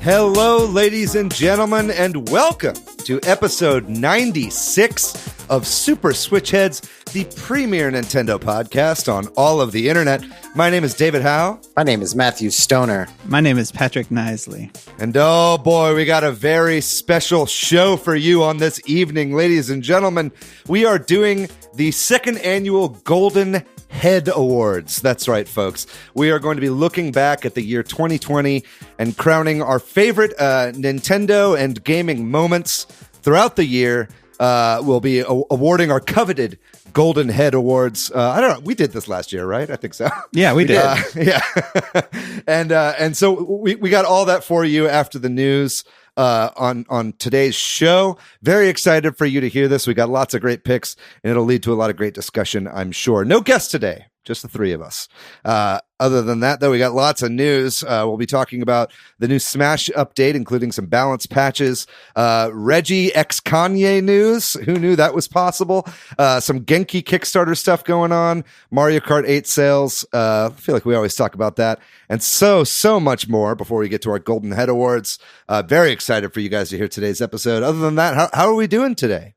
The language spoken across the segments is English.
Hello, ladies and gentlemen, and welcome to episode 96 of Super Switch Headz, the premier Nintendo podcast on all of the internet. My name is David Howe. My name is Matthew Stoner. My name is Patrick Nisley. And oh boy, we got a very special show for you on this evening, ladies and gentlemen. We are doing the second annual Golden Head Awards. That's right, folks. We are going to be looking back at the year 2020 and crowning our favorite Nintendo and gaming moments throughout the year. We'll be awarding our coveted Golden Head Awards. I don't know. We did this last year, right? I think so. Yeah, we did. Yeah. And so we got all that for you after the news on today's show. Very excited for you to hear this. We got lots of great picks, and it'll lead to a lot of great discussion, I'm sure. No guests today, just the three of us. Other than that, though, we got lots of news. We'll be talking about the new Smash update, including some balance patches, Reggie x Kanye news. Who knew that was possible? Some Genki Kickstarter stuff going on, Mario Kart 8 sales. I feel like we always talk about that. And so much more before we get to our Golden Head Awards. Very excited for you guys to hear today's episode. Other than that, how are we doing today?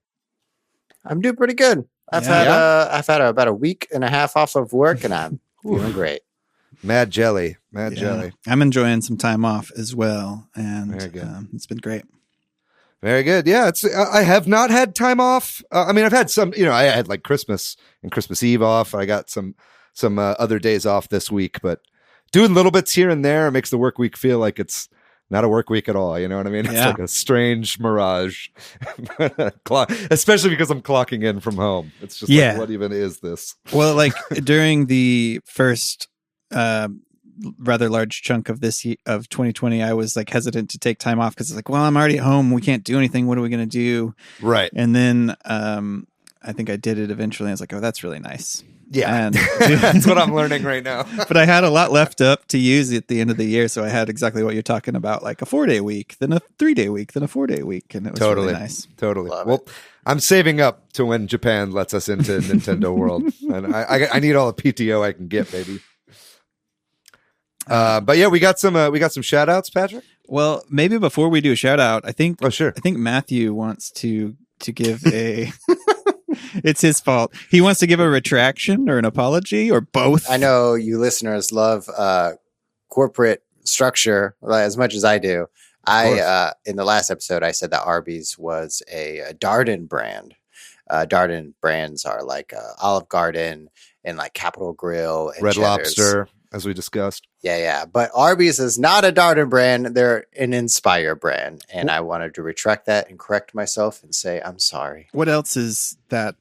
I'm doing pretty good. I've had about a week and a half off of work, and I'm feeling great. Mad jelly. I'm enjoying some time off as well, and it's been great. Very good. Yeah, I have not had time off. I mean, I've had some. I had like Christmas and Christmas Eve off. I got some other days off this week, but doing little bits here and there makes the work week feel like it's not a work week at all. You know what I mean? It's like a strange mirage, especially because I'm clocking in from home. It's just like, what even is this? Well, like during the first rather large chunk of of 2020, I was like hesitant to take time off because it's like, well, I'm already at home. We can't do anything. What are we going to do? Right. And then I think I did it eventually. I was like, oh, that's really nice. Yeah, and that's what I'm learning right now. But I had a lot left up to use at the end of the year, so I had exactly what you're talking about, like a 4-day week, then a 3-day week, then a 4-day week, and it was really nice. Totally. I'm saving up to when Japan lets us into Nintendo World, and I need all the PTO I can get, baby. But yeah, we got some shout outs, Patrick. Well, maybe before we do a shout out, I think Matthew wants to give a. It's his fault. He wants to give a retraction or an apology or both. I know you listeners love corporate structure as much as I do. In the last episode, I said that Arby's was a Darden brand. Darden brands are like Olive Garden and like Capitol Grill and Red Cheddar's. Lobster, as we discussed. Yeah. But Arby's is not a Darden brand. They're an Inspire brand. And I wanted to retract that and correct myself and say, I'm sorry. What else is that?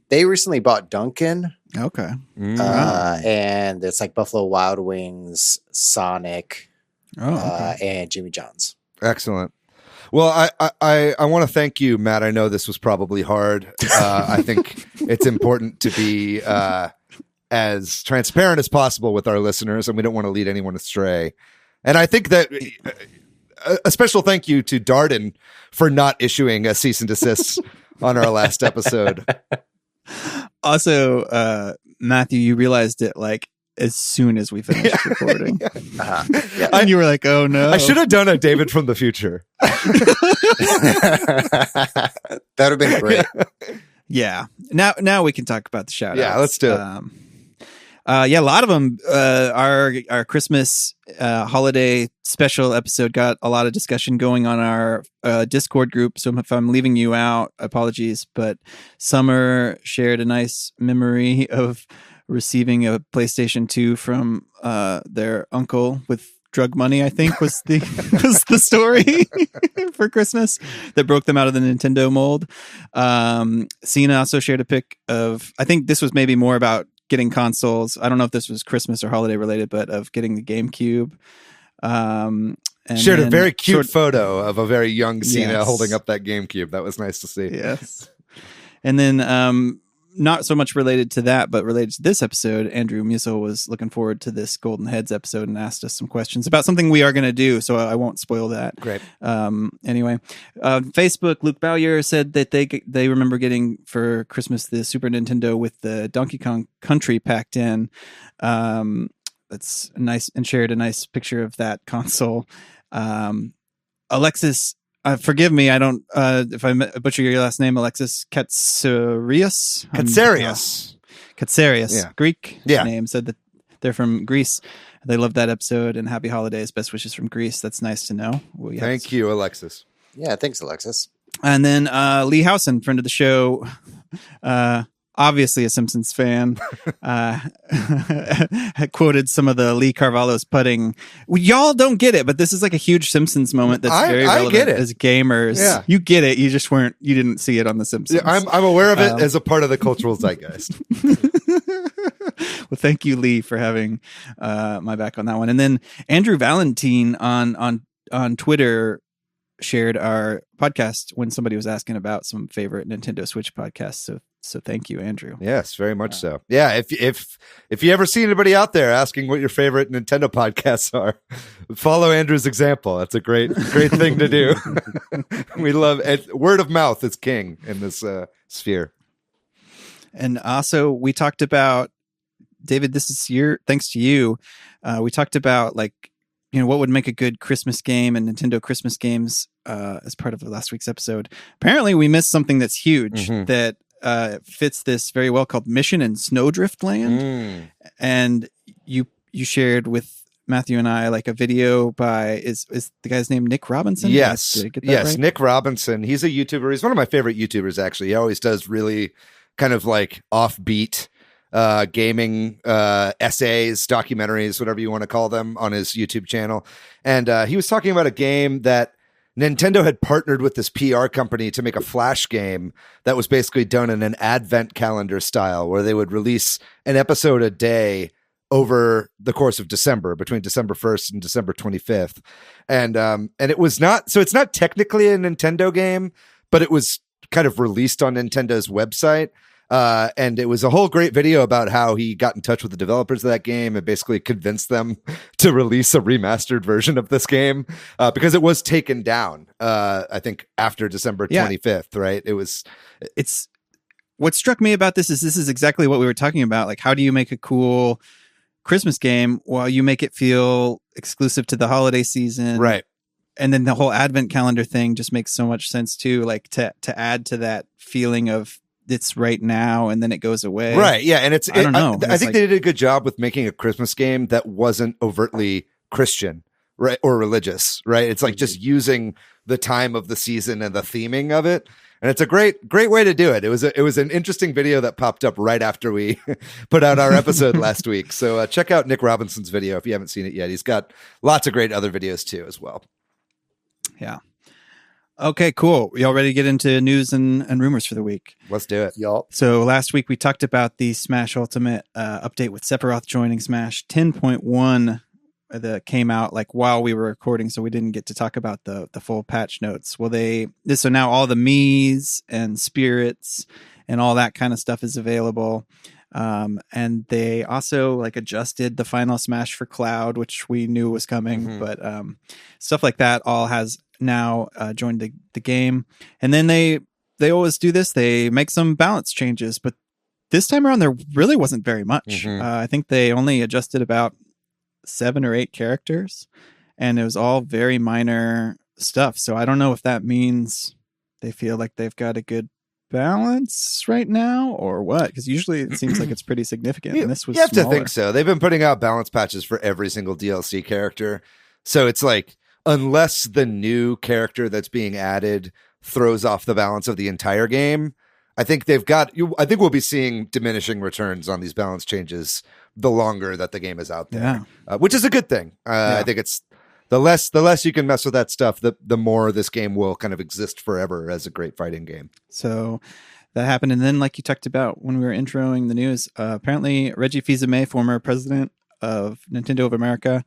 They recently bought Dunkin'. Okay. And it's like Buffalo Wild Wings, Sonic, and Jimmy John's. Excellent. Well, I want to thank you, Matt. I know this was probably hard. I think it's important to be as transparent as possible with our listeners, and we don't want to lead anyone astray. And I think that a special thank you to Darden for not issuing a cease and desist on our last episode. Also, Matthew, you realized it like as soon as we finished recording. And you were like, oh no. I should have done a David from the future. That would have been great. Yeah. Now we can talk about the shout outs. Yeah, let's do it. A lot of them. Our Christmas holiday special episode got a lot of discussion going on our Discord group. So if I'm leaving you out, apologies. But Summer shared a nice memory of receiving a PlayStation 2 from their uncle with drug money, I think was the story for Christmas that broke them out of the Nintendo mold. Cena also shared a pic of, I think this was maybe more about getting consoles. I don't know if this was Christmas or holiday related, but of getting the GameCube. And shared a very cute photo of a very young Cena holding up that GameCube. That was nice to see. Yes. And then not so much related to that, but related to this episode, Andrew Musil was looking forward to this Golden Heads episode and asked us some questions about something we are going to do. So I won't spoil that. Great. Anyway, Facebook, Luke Bowyer said that they remember getting for Christmas the Super Nintendo with the Donkey Kong Country packed in. That's nice, and shared a nice picture of that console. Alexis, forgive me, I don't if I butcher your last name, Alexis Katsarias. Katsarias. Yeah. Greek name, said that they're from Greece. They love that episode and happy holidays. Best wishes from Greece. That's nice to know. Thank you, Alexis. Yeah, thanks, Alexis. And then Lee Howson, friend of the show, obviously a Simpsons fan, quoted some of the Lee Carvalho's putting. Y'all don't get it, but this is like a huge Simpsons moment that's very relevant as gamers. Yeah. You get it. You just you didn't see it on The Simpsons. Yeah, I'm aware of it as a part of the cultural zeitgeist. Well, thank you, Lee, for having my back on that one. And then Andrew Valentine on Twitter shared our podcast when somebody was asking about some favorite Nintendo Switch podcasts. So thank you, Andrew. Yes, very much so. Yeah, if you ever see anybody out there asking what your favorite Nintendo podcasts are, follow Andrew's example. That's a great thing to do. We love it. Word of mouth is king in this sphere. And also, we talked about, David, this is thanks to you. We talked about what would make a good Christmas game and Nintendo Christmas games as part of last week's episode. Apparently, we missed something that's huge that fits this very well, called Mission in Snowdrift Land. And you shared with Matthew and I a video by is the guy's name Nick Robinson? Yes. Did I get that right? Nick Robinson. He's a YouTuber. He's one of my favorite YouTubers, actually. He always does really kind of offbeat gaming essays, documentaries, whatever you want to call them, on his YouTube channel. And he was talking about a game that Nintendo had partnered with this PR company to make a Flash game that was basically done in an advent calendar style, where they would release an episode a day over the course of December, between December 1st and December 25th. And it was so it's not technically a Nintendo game, but it was kind of released on Nintendo's website. And it was a whole great video about how he got in touch with the developers of that game and basically convinced them to release a remastered version of this game, because it was taken down, I think, after December 25th, right? It's what struck me about this is exactly what we were talking about. How do you make a cool Christmas game while you make it feel exclusive to the holiday season? Right. And then the whole advent calendar thing just makes so much sense too, to add to that feeling of it's right now and then it goes away. Right. Yeah. And I don't know. I think they did a good job with making a Christmas game that wasn't overtly Christian, right, or religious, right? It's just using the time of the season and the theming of it. And it's a great way to do it. It was an interesting video that popped up right after we put out our episode last week. So check out Nick Robinson's video if you haven't seen it yet. He's got lots of great other videos too as well. Yeah. Okay, cool. Y'all ready to get into news and rumors for the week? Let's do it. Yup. So last week we talked about the Smash Ultimate update with Sephiroth joining Smash 10.1 that came out while we were recording, so we didn't get to talk about the full patch notes. Well, so now all the Miis and spirits and all that kind of stuff is available. And they also adjusted the final Smash for Cloud, which we knew was coming, but stuff like that all has now joined the game. And then they always do this. They make some balance changes, but this time around there really wasn't very much. I think they only adjusted about 7 or 8 characters, and it was all very minor stuff. So I don't know if that means they feel like they've got a good balance right now or what, because usually it seems like it's pretty significant. And this was you have smaller. to think so. They've been putting out balance patches for every single DLC character, so it's unless the new character that's being added throws off the balance of the entire game, I think I think we'll be seeing diminishing returns on these balance changes the longer that the game is out there, which is a good thing. I think it's the less you can mess with that stuff, the more this game will kind of exist forever as a great fighting game. So that happened. And then, like you talked about when we were introing the news, apparently Reggie Fils-Aimé, former president of Nintendo of America,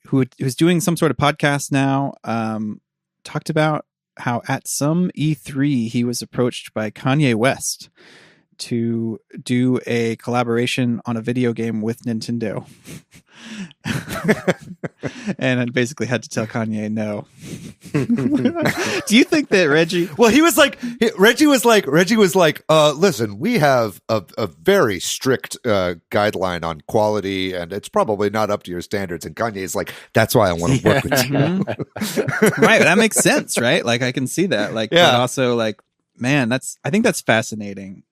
who's doing some sort of podcast now, talked about how at some E3 he was approached by Kanye West to do a collaboration on a video game with Nintendo. And I basically had to tell Kanye no. Do you think that Reggie? Well, Reggie was like, listen, we have a very strict guideline on quality, and it's probably not up to your standards. And Kanye's like, that's why I want to work with you. Right, that makes sense, right? Like I can see that. Like, but also like, man, I think that's fascinating.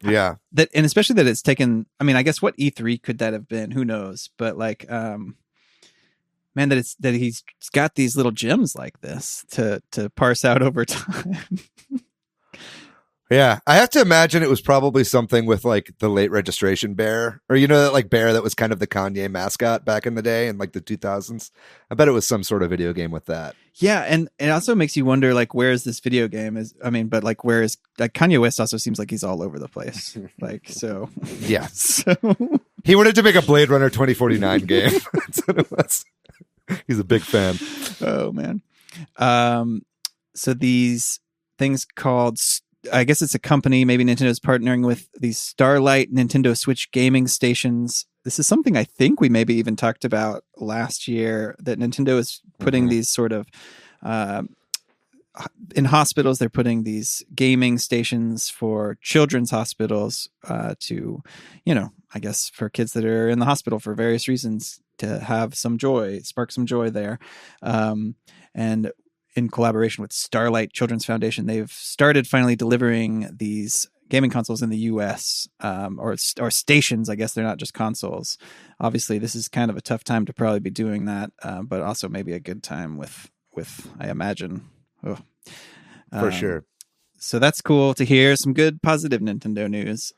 That, and especially that it's taken, I mean, I guess what E3 could that have been? Who knows? But like, man, that he's got these little gems like this to parse out over time. Yeah, I have to imagine it was probably something with like the late registration bear, or that like bear that was kind of the Kanye mascot back in the day in like the 2000s. I bet it was some sort of video game with that. Yeah, and it also makes you wonder like where is this video game but like where is like Kanye West also seems like he's all over the place. Like so. Yeah. So he wanted to make a Blade Runner 2049 game. That's what it was. He's a big fan. Oh man. So these things called, I guess it's a company, maybe Nintendo's partnering with these Starlight Nintendo Switch gaming stations. This is something I think we maybe even talked about last year, that Nintendo is putting these sort of in hospitals. They're putting these gaming stations for children's hospitals to, I guess for kids that are in the hospital for various reasons to have some joy, spark some joy there. And in collaboration with Starlight Children's Foundation, they've started finally delivering these gaming consoles in the U.S. Or stations. I guess they're not just consoles. Obviously, this is kind of a tough time to probably be doing that, but also maybe a good time with I imagine. For sure. So that's cool to hear. Some good, positive Nintendo news.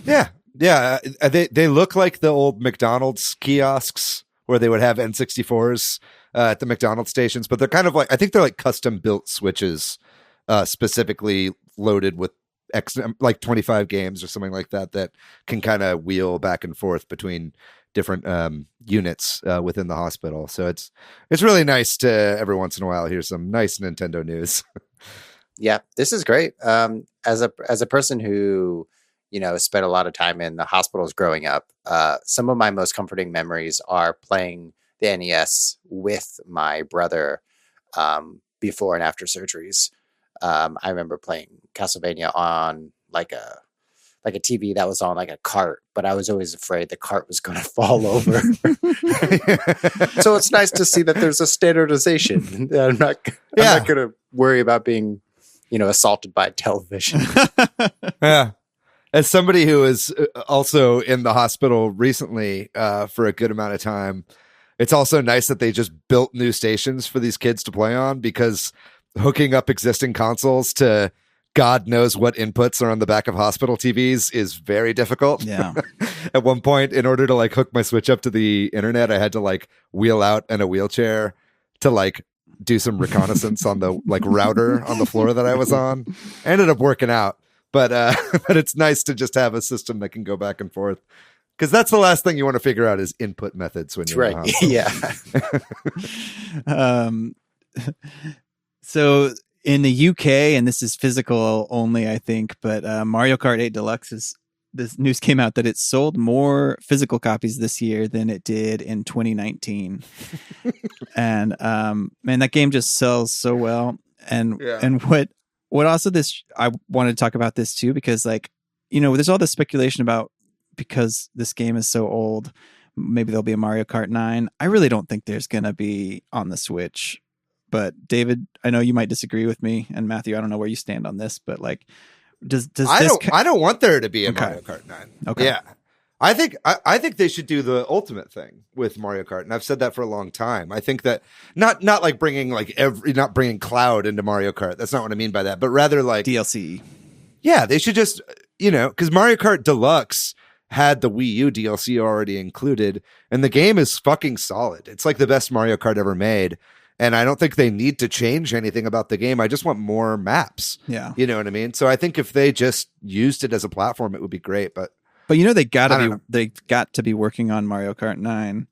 Yeah. They look like the old McDonald's kiosks where they would have N64s at the McDonald's stations, but they're kind of like, I think they're like custom built Switches, specifically loaded with like 25 games or something like that can kind of wheel back and forth between different units within the hospital. So it's really nice to every once in a while hear some nice Nintendo news. Yeah, this is great. As a person who spent a lot of time in the hospitals growing up, some of my most comforting memories are playing the NES with my brother before and after surgeries. I remember playing Castlevania on like a TV that was on like a cart, but I was always afraid the cart was going to fall over. So it's nice to see that there's a standardization. I'm not going to worry about being, assaulted by television. Yeah. As somebody who is also in the hospital recently for a good amount of time, it's also nice that they just built new stations for these kids to play on, because hooking up existing consoles to God knows what inputs are on the back of hospital TVs is very difficult. Yeah. At one point, in order to like hook my Switch up to the internet, I had to like wheel out in a wheelchair to like do some reconnaissance on the like router on the floor that I was on. Ended up working out, but it's nice to just have a system that can go back and forth, because that's the last thing you want to figure out is input methods when you're right. Yeah. So in the UK, and this is physical only, I think, but Mario Kart 8 Deluxe this news came out that it sold more physical copies this year than it did in 2019. And man, that game just sells so well. And what also I wanted to talk about this too, because like, there's all this speculation about, because this game is so old, maybe there'll be a Mario Kart 9. I really don't think there's going to be on the Switch. But David, I know you might disagree with me, and Matthew, I don't know where you stand on this, but like, does I don't want there to be a Mario Kart 9. Okay. Yeah. I think they should do the ultimate thing with Mario Kart, and I've said that for a long time. I think that not like bringing like not bringing Cloud into Mario Kart. That's not what I mean by that, but rather like DLC. Yeah, they should just because Mario Kart Deluxe had the Wii U DLC already included, and the game is fucking solid. It's like the best Mario Kart ever made. And I don't think they need to change anything about the game. I just want more maps. Yeah. You know what I mean? So I think if they just used it as a platform, it would be great. But they got to be working on Mario Kart 9.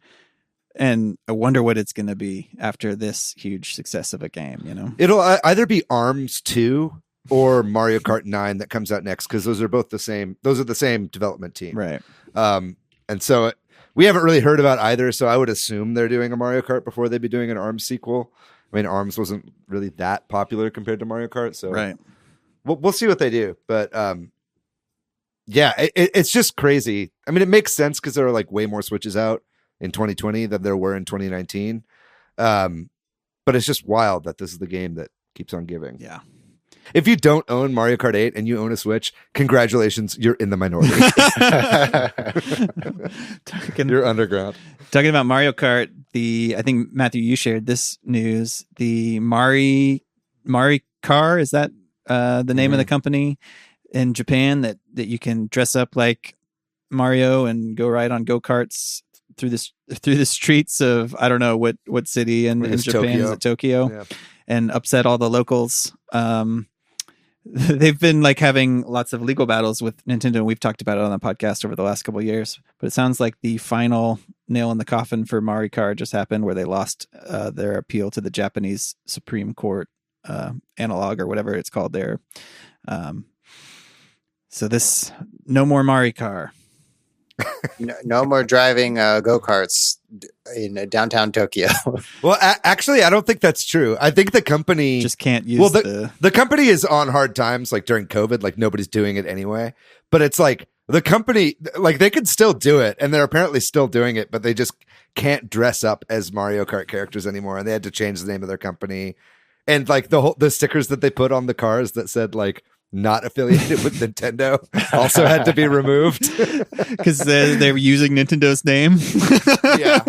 And I wonder what it's going to be after this huge success of a game, It'll either be ARMS 2 or Mario Kart 9 that comes out next, because those are both the same. Those are the same development team, Right. And so we haven't really heard about either. So I would assume they're doing a Mario Kart before they'd be doing an ARMS sequel. I mean, ARMS wasn't really that popular compared to Mario Kart, so Right. We'll see what they do. But yeah, it's just crazy. I mean, it makes sense because there are like way more Switches out in 2020 than there were in 2019. But it's just wild that this is the game that keeps on giving. Yeah. If you don't own Mario Kart 8 and you own a Switch, congratulations, you're in the minority. You're underground. Talking about Mario Kart, I think Matthew, you shared this news. The Mari Car, is that the name of the company in Japan that you can dress up like Mario and go ride on go-karts through the streets of, I don't know what city in Japan. Tokyo. Is it Tokyo? Yeah. And upset all the locals. They've been like having lots of legal battles with Nintendo, and we've talked about it on the podcast over the last couple of years. But it sounds like the final nail in the coffin for Mario Kart just happened, where they lost their appeal to the Japanese Supreme Court analog or whatever it's called there. So no more Mario Kart. No more driving go-karts in downtown Tokyo. Well, actually, I don't think that's true. I think the company Just can't use the company is on hard times, like during COVID, like nobody's doing it anyway. But it's like the company, like they could still do it, and they're apparently still doing it, but they just can't dress up as Mario Kart characters anymore, and they had to change the name of their company. And like the stickers that they put on the cars that said like not affiliated with Nintendo also had to be removed because they were using Nintendo's name. Yeah.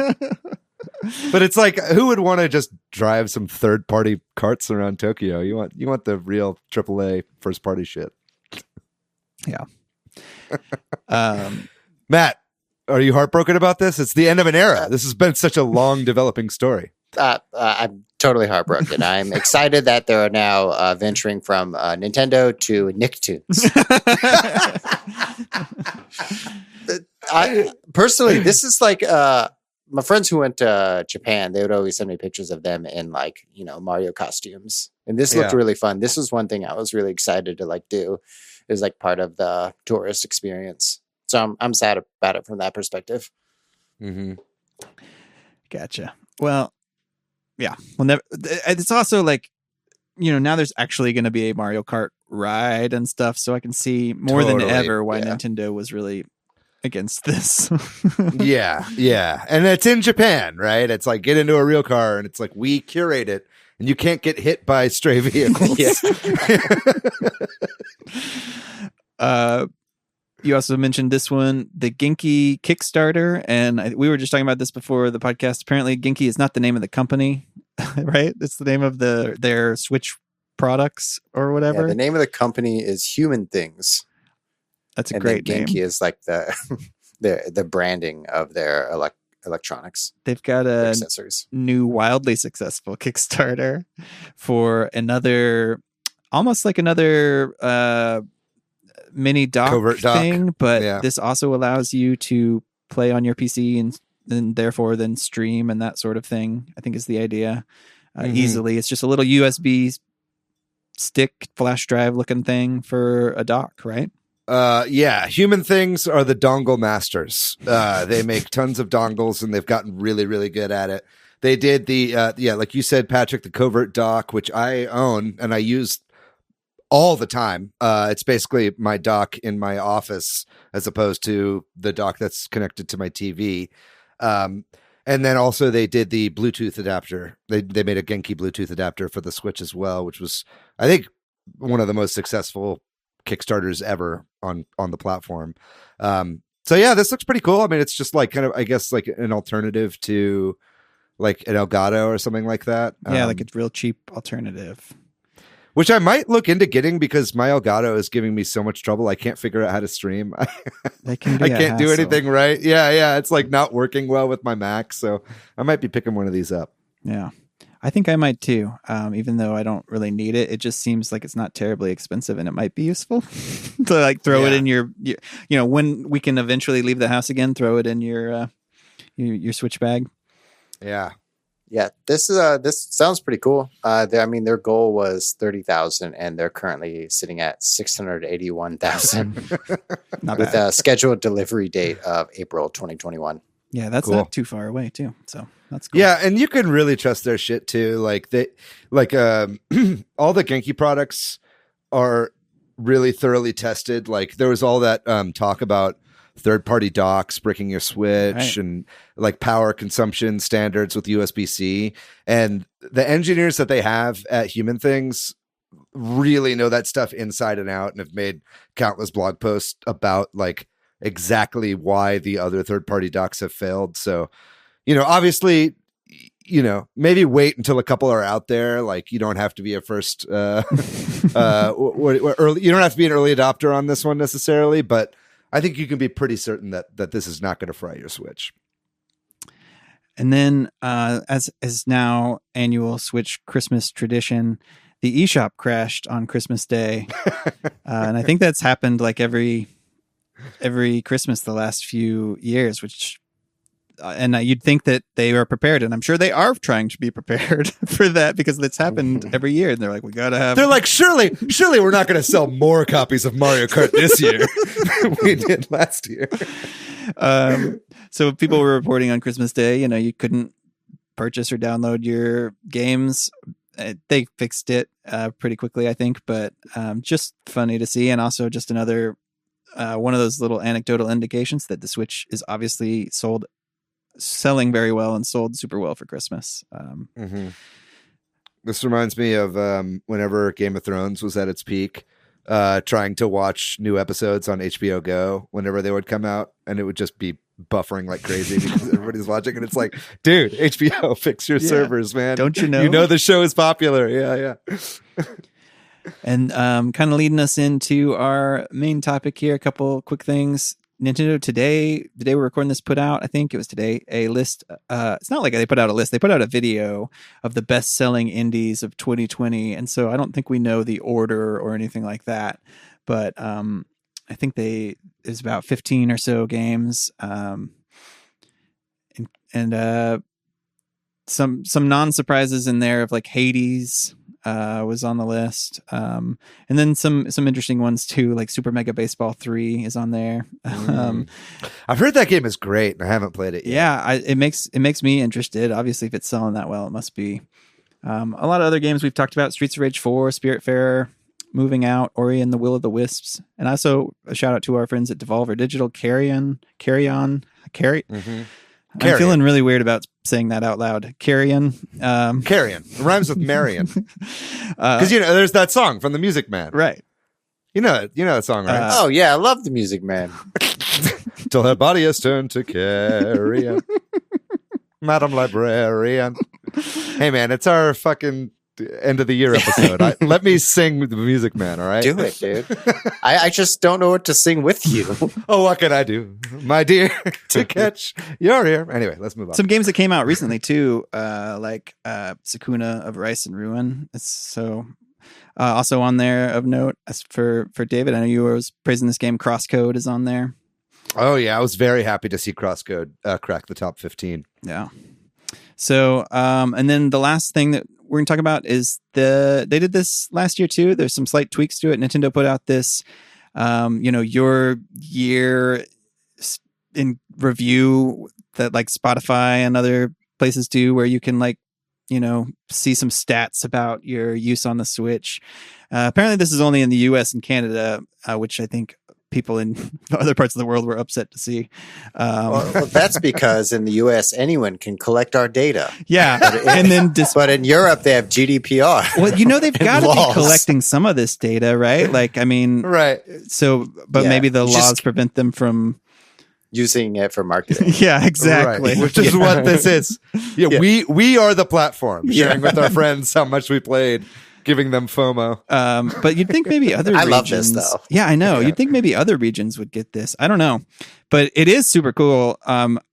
But it's like, who would want to just drive some third-party carts around Tokyo? You want the real AAA first-party shit. Yeah. Matt, are you heartbroken about this? It's the end of an era. This has been such a long developing story. I'm totally heartbroken. I'm excited that they're now venturing from Nintendo to Nicktoons. Personally, this is like my friends who went to Japan. They would always send me pictures of them in like Mario costumes, and this looked really fun. This was one thing I was really excited to like do. It was like part of the tourist experience. So I'm sad about it from that perspective. Mm-hmm. Gotcha. Well. Yeah, well, never. It's also like, now there's actually going to be a Mario Kart ride and stuff, so I can see more than ever why Nintendo was really against this. Yeah, and it's in Japan, right? It's like get into a real car, and it's like we curate it, and you can't get hit by stray vehicles. You also mentioned this one, the Genki Kickstarter, and we were just talking about this before the podcast. Apparently, Genki is not the name of the company, right? It's the name of their Switch products or whatever. Yeah, the name of the company is Human Things. That's a great name. Genki is like the branding of their electronics. They've got a accessories. New wildly successful Kickstarter for almost like another mini dock thing, but this also allows you to play on your PC and therefore then stream and that sort of thing, I think is the idea. Easily. It's just a little USB stick flash drive looking thing for a dock, right? Human Things are the dongle masters. They make tons of dongles and they've gotten really, really good at it. They did like you said, Patrick, the covert dock, which I own and I use all the time. It's basically my dock in my office as opposed to the dock that's connected to my TV. And then also they did the Bluetooth adapter. They made a Genki Bluetooth adapter for the Switch as well, which was, I think, one of the most successful Kickstarters ever on the platform. So yeah, this looks pretty cool. I mean, it's just like kind of, I guess, like an alternative to like an Elgato or something like that. Yeah, like a real cheap alternative. Which I might look into getting because my Elgato is giving me so much trouble. I can't figure out how to stream. I can't do anything right. Yeah. It's like not working well with my Mac. So I might be picking one of these up. Yeah. I think I might too. Even though I don't really need it. It just seems like it's not terribly expensive and it might be useful to like throw it in your, when we can eventually leave the house again, throw it in your Switch bag. Yeah. Yeah, this sounds pretty cool. Their goal was 30,000, and they're currently sitting at 681,000 with a scheduled delivery date of April 2021. Yeah, that's Cool. not too far away too. So that's cool. Yeah, and you can really trust their shit too. Like all the Genki products are really thoroughly tested. Like there was all that talk about third-party docks breaking your Switch, right, and like power consumption standards with USB-C. And the engineers that they have at Human Things really know that stuff inside and out, and have made countless blog posts about like exactly why the other third-party docks have failed. So, obviously, maybe wait until a couple are out there. Like you don't have to be a first, early. You don't have to be an early adopter on this one necessarily, but I think you can be pretty certain that this is not going to fry your Switch. And then, as now annual Switch Christmas tradition, the eShop crashed on Christmas Day, and I think that's happened like every Christmas the last few years. And you'd think that they are prepared, and I'm sure they are trying to be prepared for that because it's happened every year. And they're like, we gotta have. They're like, surely we're not going to sell more copies of Mario Kart this year than we did last year. So people were reporting on Christmas Day, you couldn't purchase or download your games. They fixed it pretty quickly, I think, but just funny to see, and also just another one of those little anecdotal indications that the Switch is obviously selling very well and sold super well for Christmas. This reminds me of whenever Game of Thrones was at its peak, trying to watch new episodes on HBO Go whenever they would come out, and it would just be buffering like crazy because everybody's watching, and it's like, dude, HBO, fix your servers, man. Don't you know? You know the show is popular. Yeah. And kind of leading us into our main topic here, a couple quick things. Nintendo today, the day we're recording this, put out, I think it was today, a list. It's not like they put out a list. They put out a video of the best-selling indies of 2020. And so I don't think we know the order or anything like that. But I think there's about 15 or so games. And some non-surprises in there of like Hades was on the list, and then some interesting ones too, like Super Mega Baseball 3 is on there. I've heard that game is great, and I haven't played it yet. Yeah, it makes me interested. Obviously, if it's selling that well, it must be. A lot of other games we've talked about: Streets of Rage 4, Spiritfarer, Moving Out, Ori and the Will of the Wisps, and also a shout out to our friends at Devolver Digital. Carry On. I'm feeling really weird about saying that out loud. Carrion. Carrion. It rhymes with Marion. Because, there's that song from The Music Man. Right. You know that song, right? Oh, yeah. I love The Music Man. Till her body has turned to carrion. Madam Librarian. Hey, man, it's our fucking end of the year episode. Let me sing with The Music Man, all right? Do it, dude. I just don't know what to sing with you. Oh, what can I do, my dear, to catch your ear? Anyway, let's move on. Some games that came out recently too, like Sakuna of Rice and Ruin. So also on there of note, as for David, I know you were praising this game. Crosscode is on there. Oh yeah, I was very happy to see Crosscode crack the top 15. Yeah. So and then the last thing that we're going to talk about is they did this last year too. There's some slight tweaks to it. Nintendo put out this, your year in review that like Spotify and other places do, where you can see some stats about your use on the Switch. Apparently this is only in the US and Canada, which I think people in other parts of the world were upset to see. Well, that's because in the US, anyone can collect our data. Yeah. And then but in Europe, they have GDPR. Well, they've got to be collecting some of this data, right? Like, I mean, right. So, but maybe the laws prevent them from using it for marketing. Yeah, exactly. Right. Which is what this is. Yeah. We are the platform sharing with our friends how much we played. Giving them FOMO. But you'd think maybe other regions... I love this, though. Yeah, I know. Yeah. You'd think maybe other regions would get this. I don't know. But it is super cool.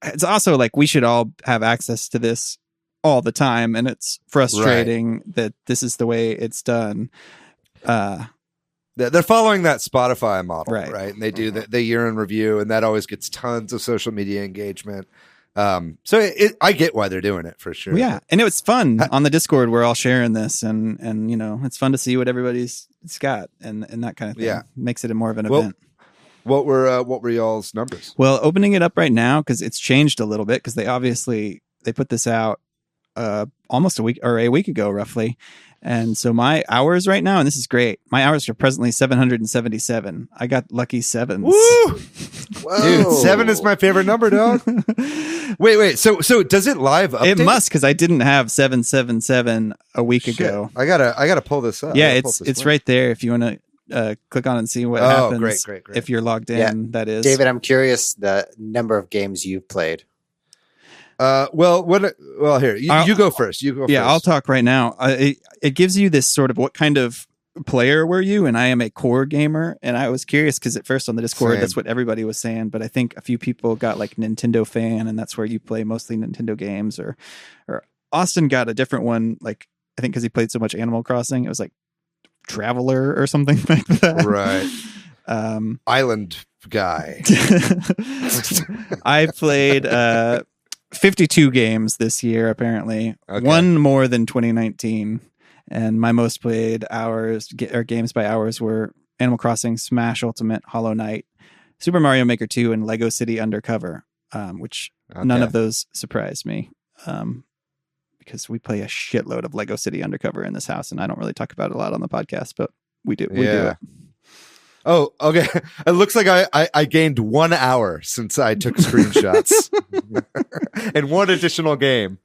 It's also like we should all have access to this all the time. And it's frustrating that this is the way it's done. They're following that Spotify model, right? And they do the year in review, and that always gets tons of social media engagement. So I get why they're doing it for sure. Well, yeah, and it was fun on the Discord. We're all sharing this, and it's fun to see what everybody's got and that kind of thing. Yeah, makes it more of an event. What were y'all's numbers? Well, opening it up right now because it's changed a little bit because they put this out almost a week ago roughly. And so my hours right now, and this is great, my hours are presently 777. I got lucky sevens. Woo! Dude, 7 is my favorite number, dog. Wait. So does it live update? It must, because I didn't have 777 a week ago. I gotta pull this up. Yeah, it's right there if you want to click on and see what happens. Great. If you're logged in, that is. David, I'm curious the number of games you've played. Here, you go first. Yeah, I'll talk right now. It gives you this sort of what kind of player were you? And I am a core gamer. And I was curious because at first on the Discord, that's what everybody was saying. But I think a few people got like Nintendo fan, and that's where you play mostly Nintendo games. Or Austin got a different one. Like I think because he played so much Animal Crossing, it was like Traveler or something like that. Right. Island guy. I played 52 games this year, apparently. Okay. One more than 2019. And my most played games by hours were Animal Crossing, Smash Ultimate, Hollow Knight, Super Mario Maker 2, and Lego City Undercover, which none of those surprised me. Because we play a shitload of Lego City Undercover in this house, and I don't really talk about it a lot on the podcast, but we do. We do it. Oh, okay. It looks like I gained 1 hour since I took screenshots and one additional game.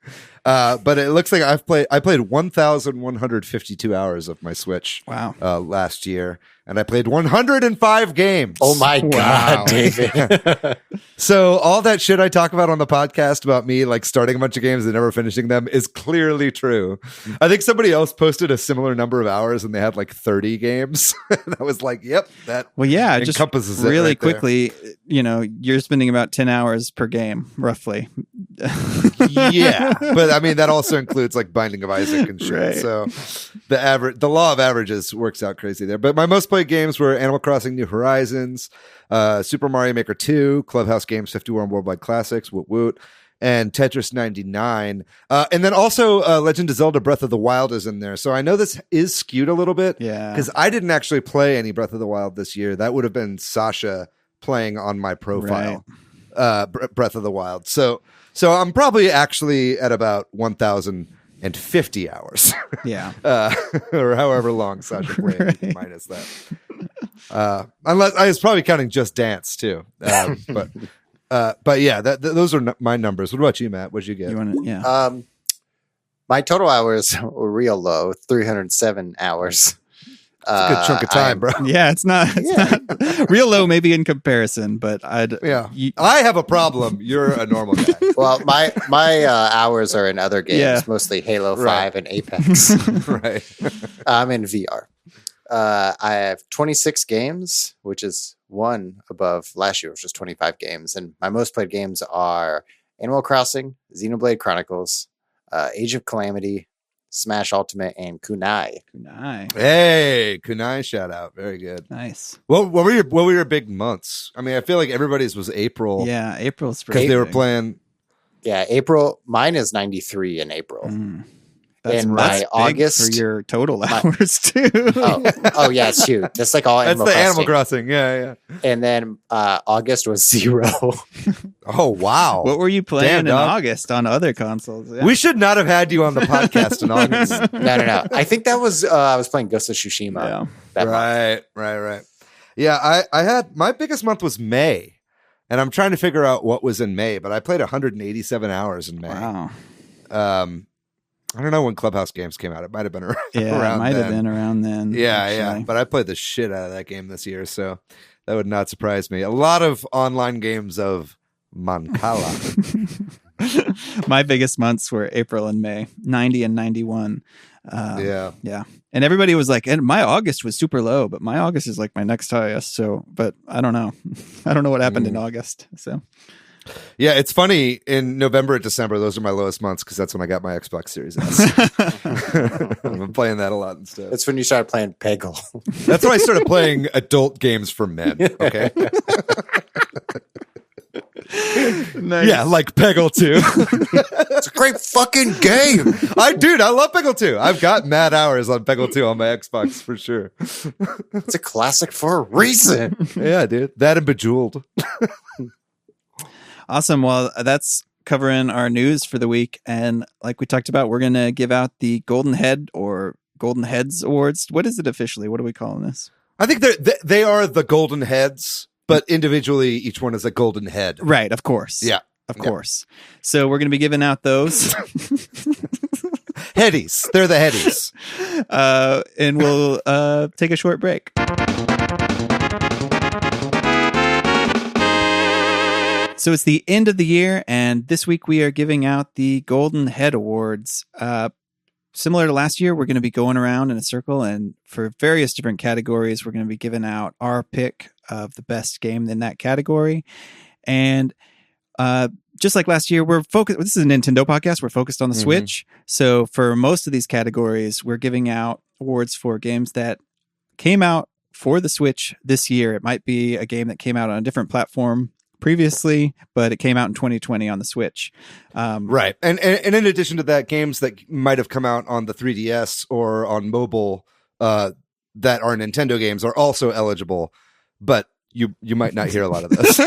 But it looks like I played 1,152 hours of my Switch. Wow. Last year, and I played 105 games. Oh my God, David. So all that shit I talk about on the podcast about me like starting a bunch of games and never finishing them is clearly true. I think somebody else posted a similar number of hours and they had like 30 games. And I was like, yep, that encompasses just really it right quickly, you're spending about 10 hours per game, roughly. Yeah. But I mean, that also includes like Binding of Isaac and shit. Right. So the law of averages works out crazy there. But my most played games were Animal Crossing New Horizons, Super Mario Maker 2, Clubhouse Games 51 Worldwide Classics, woot woot, and Tetris 99. And then also Legend of Zelda Breath of the Wild is in there. So I know this is skewed a little bit. Yeah. Because I didn't actually play any Breath of the Wild this year. That would have been Sasha playing on my profile. Right. Breath of the Wild. So I'm probably actually at about 1,050 hours. Yeah. Or however long Sasha played, minus that. Unless I was probably counting Just Dance too. But yeah, those are my numbers. What about you, Matt? What'd you get? My total hours were real low, 307 hours. It's a good chunk of time, bro. Yeah, it's not real low, maybe in comparison, but I have a problem. You're a normal guy. Well, my hours are in other games, mostly Halo 5 and Apex. Right. I'm in VR. I have 26 games, which is one above last year, which was 25 games. And my most played games are Animal Crossing, Xenoblade Chronicles, Age of Calamity, Smash Ultimate, and Kunai. Hey, Kunai shout out. Very good. Nice. What were your big months? I mean, I feel like everybody's was April. Yeah, April's because they were playing. Yeah, April. Mine is 93 in April. That's my August for your total hours too. Oh yeah, it's huge. That's like all Animal Crossing. Animal Crossing. Yeah. And then August was 0. Oh wow! What were you playing in August on other consoles? Yeah. We should not have had you on the podcast in August. No. I think that was I was playing Ghost of Tsushima. Yeah. Right. Yeah, I had my biggest month was May, and I'm trying to figure out what was in May, but I played 187 hours in May. Wow. I don't know when Clubhouse Games came out. It might have been around. Yeah, it might have been around then. Yeah. But I played the shit out of that game this year, so that would not surprise me. A lot of online games of Mancala. My biggest months were April and May, 90 and 91. Yeah. And everybody was like, and my August was super low, but my August is like my next highest. So, but I don't know. I don't know what happened in August. So. Yeah, it's funny. In November and December, those are my lowest months because that's when I got my Xbox Series S. I'm playing that a lot instead. That's when you started playing Peggle. That's when I started playing adult games for men. Okay. Nice. Yeah, like Peggle 2. It's a great fucking game. I love Peggle 2. I've got mad hours on Peggle 2 on my Xbox for sure. It's a classic for a reason. Yeah, dude. That and Bejeweled. Awesome. Well, that's covering our news for the week. And like we talked about, we're going to give out the Golden Head or Golden Headz Awards. What is it officially? What are we calling this? I think they are the Golden Heads, but individually, each one is a golden head. Right. Of course. Yeah. Of course. So we're going to be giving out those. Headies. They're the headies. And we'll take a short break. So it's the end of the year, and this week we are giving out the Golden Head Awards. Similar to last year, we're going to be going around in a circle, and for various different categories, we're going to be giving out our pick of the best game in that category. And just like last year, we're focused. This is a Nintendo podcast. We're focused on the Switch. So for most of these categories, we're giving out awards for games that came out for the Switch this year. It might be a game that came out on a different platform previously, but it came out in 2020 on the Switch. Right. And in addition to that, games that might have come out on the 3DS or on mobile that are Nintendo games are also eligible, but you might not hear a lot of those.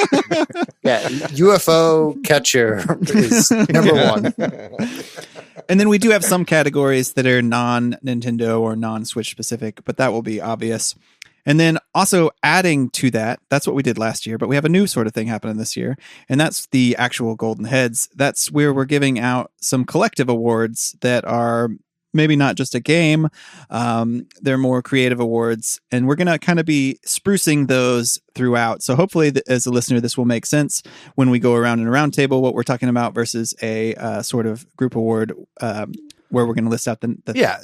Yeah, UFO Catcher is number one. And then we do have some categories that are non-Nintendo or non-Switch specific, but that will be obvious. And then also adding to that, that's what we did last year, but we have a new sort of thing happening this year, and that's the actual Golden Heads. That's where we're giving out some collective awards that are maybe not just a game. They're more creative awards, and we're going to kind of be sprucing those throughout. So hopefully, as a listener, this will make sense when we go around in a round table, what we're talking about versus a sort of group award where we're going to list out the Yeah.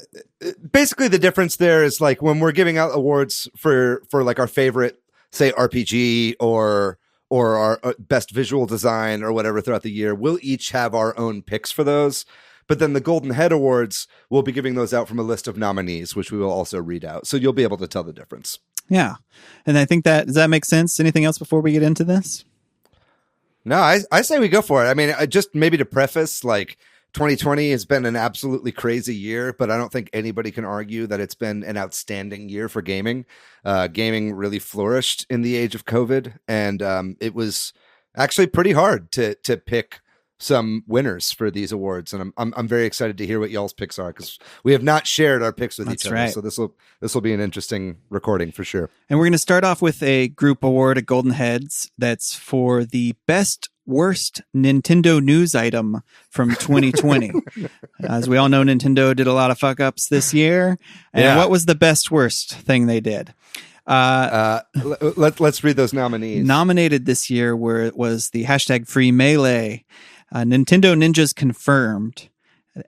Basically, the difference there is like when we're giving out awards for like our favorite, say, RPG or our best visual design or whatever throughout the year, we'll each have our own picks for those. But then the Golden Head Awards, we'll be giving those out from a list of nominees, which we will also read out. So you'll be able to tell the difference. Yeah. And I think does that make sense? Anything else before we get into this? No, I say we go for it. I mean, just maybe to preface, like 2020 has been an absolutely crazy year, but I don't think anybody can argue that it's been an outstanding year for gaming. Gaming really flourished in the age of COVID, and it was actually pretty hard to pick some winners for these awards, and I'm very excited to hear what y'all's picks are, because we have not shared our picks with each other. Right. So this will be an interesting recording for sure. And we're going to start off with a group award at Golden Heads that's for the best worst Nintendo news item from 2020. As we all know, Nintendo did a lot of fuck ups this year. And what was the best worst thing they did? Let's read those nominees. Nominated this year was the hashtag Free Melee, Nintendo Ninjas Confirmed,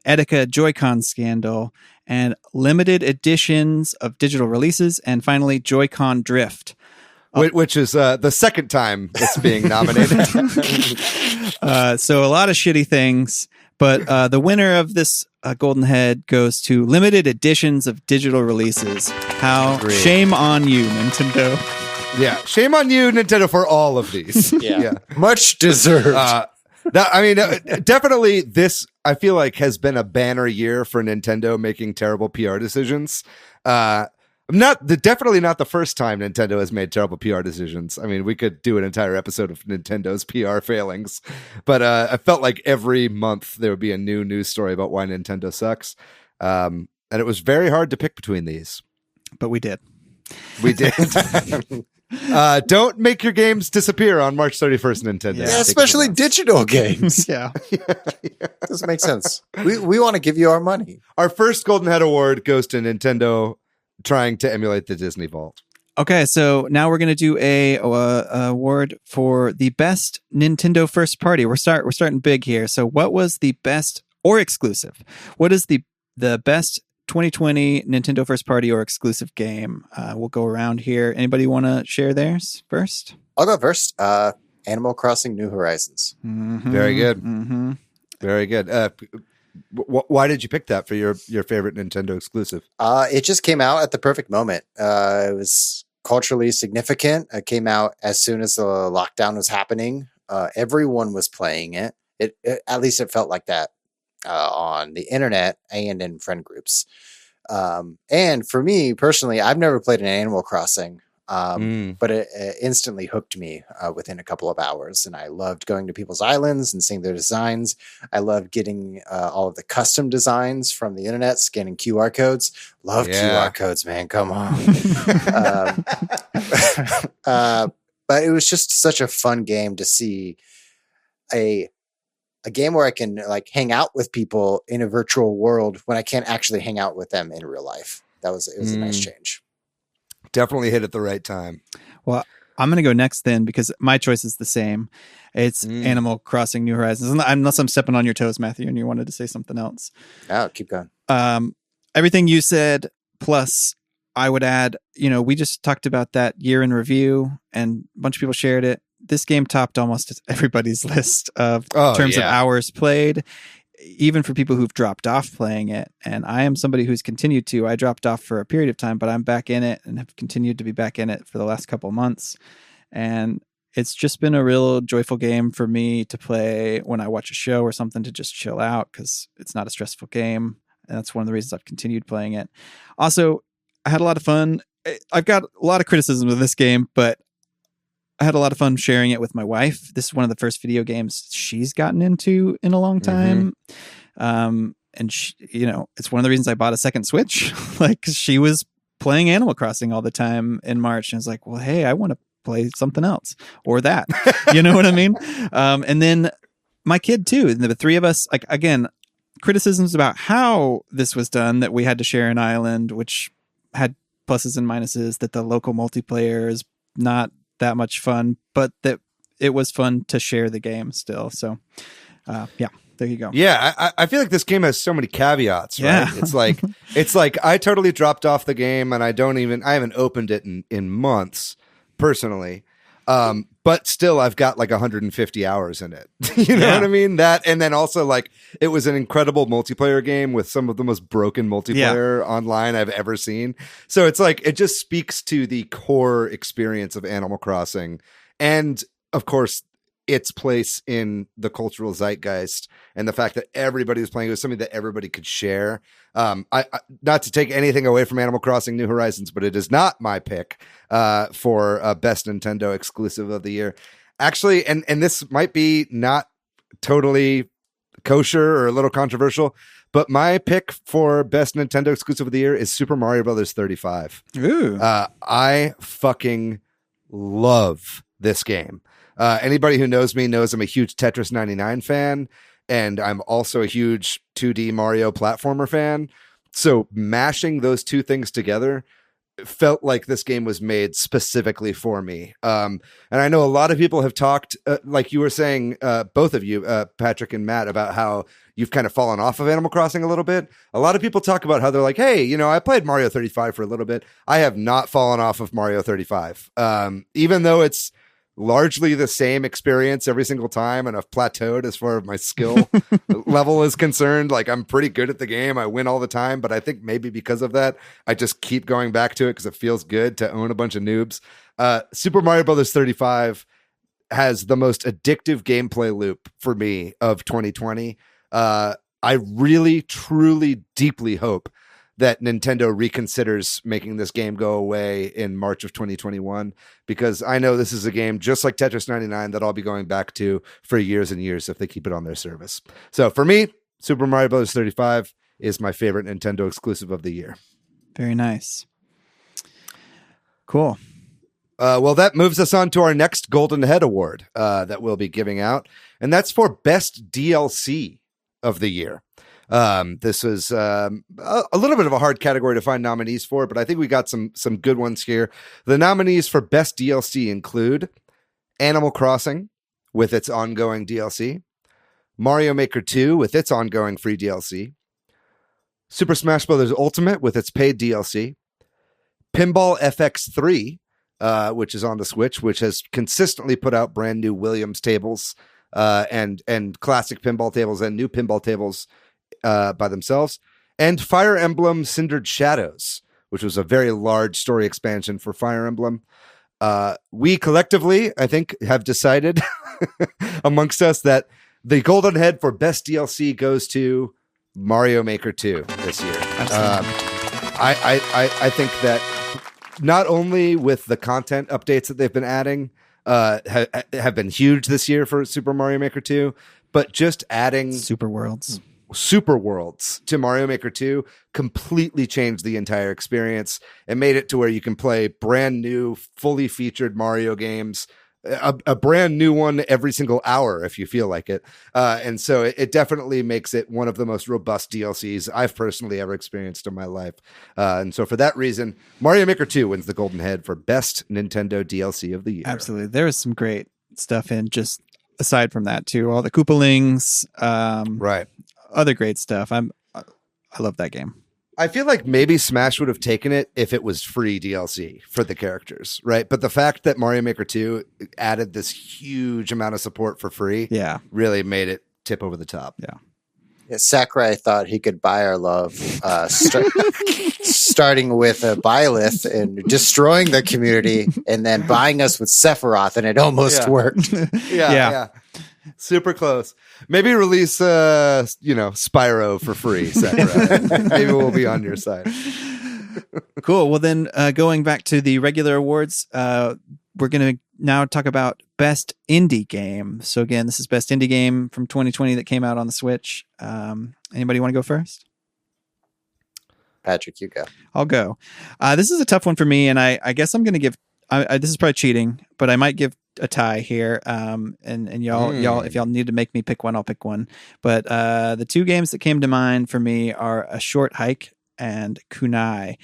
Etika Joy-Con Scandal, and limited editions of digital releases, and finally Joy-Con Drift. Which is the second time it's being nominated. So a lot of shitty things, but the winner of this Golden Head goes to limited editions of digital releases. How Agreed. Shame on you, Nintendo. Yeah, shame on you, Nintendo, for all of these. Yeah. Much deserved. Definitely this, I feel like, has been a banner year for Nintendo making terrible PR decisions. Definitely not the first time Nintendo has made terrible PR decisions. I mean, we could do an entire episode of Nintendo's PR failings, but I felt like every month there would be a new news story about why Nintendo sucks. And it was very hard to pick between these. But we did. We did. Don't make your games disappear on March 31st, Nintendo. Yeah, especially digital games. Yeah. Doesn't make sense. We want to give you our money. Our first Golden Head Award goes to Nintendo trying to emulate the Disney Vault. Okay, so now we're going to do a award for the best Nintendo first party. We're starting big here. So what was the best or exclusive? What is the best 2020 Nintendo first party or exclusive game? We'll go around here. Anybody want to share theirs first? I'll go first. Animal Crossing New Horizons. Mm-hmm. Very good. Mm-hmm. Very good. Why did you pick that for your favorite Nintendo exclusive? It just came out at the perfect moment. It was culturally significant. It came out as soon as the lockdown was happening. Everyone was playing it. At least it felt like that on the internet and in friend groups. And for me personally, I've never played an Animal Crossing, but it instantly hooked me within a couple of hours. And I loved going to people's islands and seeing their designs. I loved getting all of the custom designs from the internet, scanning QR codes. Love QR codes, man. Come on. But it was just such a fun game to see a game where I can like hang out with people in a virtual world when I can't actually hang out with them in real life. It was a nice change. Definitely hit at the right time. Well, I'm going to go next then because my choice is the same. It's Animal Crossing New Horizons. Unless I'm stepping on your toes, Matthew, and you wanted to say something else. Oh, keep going. Everything you said, plus I would add, we just talked about that year in review and a bunch of people shared it. This game topped almost everybody's list of terms of hours played, even for people who've dropped off playing it. And I am somebody who's continued to. I dropped off for a period of time, but I'm back in it and have continued to be back in it for the last couple of months. And it's just been a real joyful game for me to play when I watch a show or something to just chill out because it's not a stressful game. And that's one of the reasons I've continued playing it. Also, I had a lot of fun. I've got a lot of criticism of this game, but I had a lot of fun sharing it with my wife. This is one of the first video games she's gotten into in a long time. And she, it's one of the reasons I bought a second Switch. Like she was playing Animal Crossing all the time in March. And I was like, well, hey, I want to play something else or that, you know what I mean? And then my kid too. And the three of us, like, again, criticisms about how this was done, that we had to share an island, which had pluses and minuses, that the local multiplayer is not that much fun, but that it was fun to share the game still. So there you go. I feel like this game has so many caveats, right? It's like I totally dropped off the game and I haven't opened it in months personally. But still I've got like 150 hours in it. You know what I mean? That, and then also like it was an incredible multiplayer game with some of the most broken multiplayer online I've ever seen. So it's like, it just speaks to the core experience of Animal Crossing. And of course, its place in the cultural zeitgeist and the fact that everybody was playing, it was something that everybody could share. I not to take anything away from Animal Crossing New Horizons, but it is not my pick for best Nintendo exclusive of the year. Actually, and this might be not totally kosher or a little controversial, but my pick for best Nintendo exclusive of the year is Super Mario Brothers 35. Ooh. I fucking love this game. Anybody who knows me knows I'm a huge Tetris 99 fan, and I'm also a huge 2D Mario platformer fan. So mashing those two things together felt like this game was made specifically for me. And I know a lot of people have talked, like you were saying, both of you, Patrick and Matt, about how you've kind of fallen off of Animal Crossing a little bit. A lot of people talk about how they're like, hey, I played Mario 35 for a little bit. I have not fallen off of Mario 35. Even though it's largely the same experience every single time, and I've plateaued as far as my skill level is concerned. Like, I'm pretty good at the game. I win all the time, but I think maybe because of that, I just keep going back to it because it feels good to own a bunch of noobs. Super Mario Brothers 35 has the most addictive gameplay loop for me of 2020. I really, truly, deeply hope that Nintendo reconsiders making this game go away in March of 2021, because I know this is a game just like Tetris 99 that I'll be going back to for years and years if they keep it on their service. So for me, Super Mario Bros. 35 is my favorite Nintendo exclusive of the year. Very nice. Cool. Well, that moves us on to our next Golden Head Award that we'll be giving out, and that's for Best DLC of the Year. This was a little bit of a hard category to find nominees for, but I think we got some good ones here. The nominees for Best DLC include Animal Crossing with its ongoing DLC, Mario Maker 2 with its ongoing free DLC, Super Smash Bros. Ultimate with its paid DLC, Pinball FX3, which is on the Switch, which has consistently put out brand new Williams tables and classic pinball tables and new pinball tables by themselves, and Fire Emblem Cindered Shadows, which was a very large story expansion for Fire Emblem. We collectively, I think, have decided amongst us that the golden head for best DLC goes to Mario Maker 2 this year. I think that not only with the content updates that they've been adding have been huge this year for Super Mario Maker 2, but just adding Super Worlds to Mario Maker 2 completely changed the entire experience and made it to where you can play brand new, fully featured Mario games, a brand new one every single hour if you feel like it. And so it definitely makes it one of the most robust DLCs I've personally ever experienced in my life. And so for that reason, Mario Maker 2 wins the golden head for best Nintendo DLC of the year. Absolutely. There is some great stuff in, just aside from that too. All the Koopalings, right. Other great stuff. I love that game. I feel like maybe Smash would have taken it if it was free DLC for the characters, right? But the fact that Mario Maker 2 added this huge amount of support for free really made it tip over the top. Yeah, Sakurai thought he could buy our love, starting with a Byleth and destroying the community, and then buying us with Sephiroth, and it almost worked. Yeah. Super close. Maybe release, Spyro for free, Sakurai. Maybe we'll be on your side. Cool. Well, then going back to the regular awards, we're going to now talk about best indie game. So again, this is best indie game from 2020 that came out on the Switch. Anybody want to go first? Patrick, you go. I'll go. This is a tough one for me, and I guess I'm going to give. This is probably cheating, but I might give a tie here. And y'all, if y'all need to make me pick one, I'll pick one. But the two games that came to mind for me are A Short Hike and Kunai.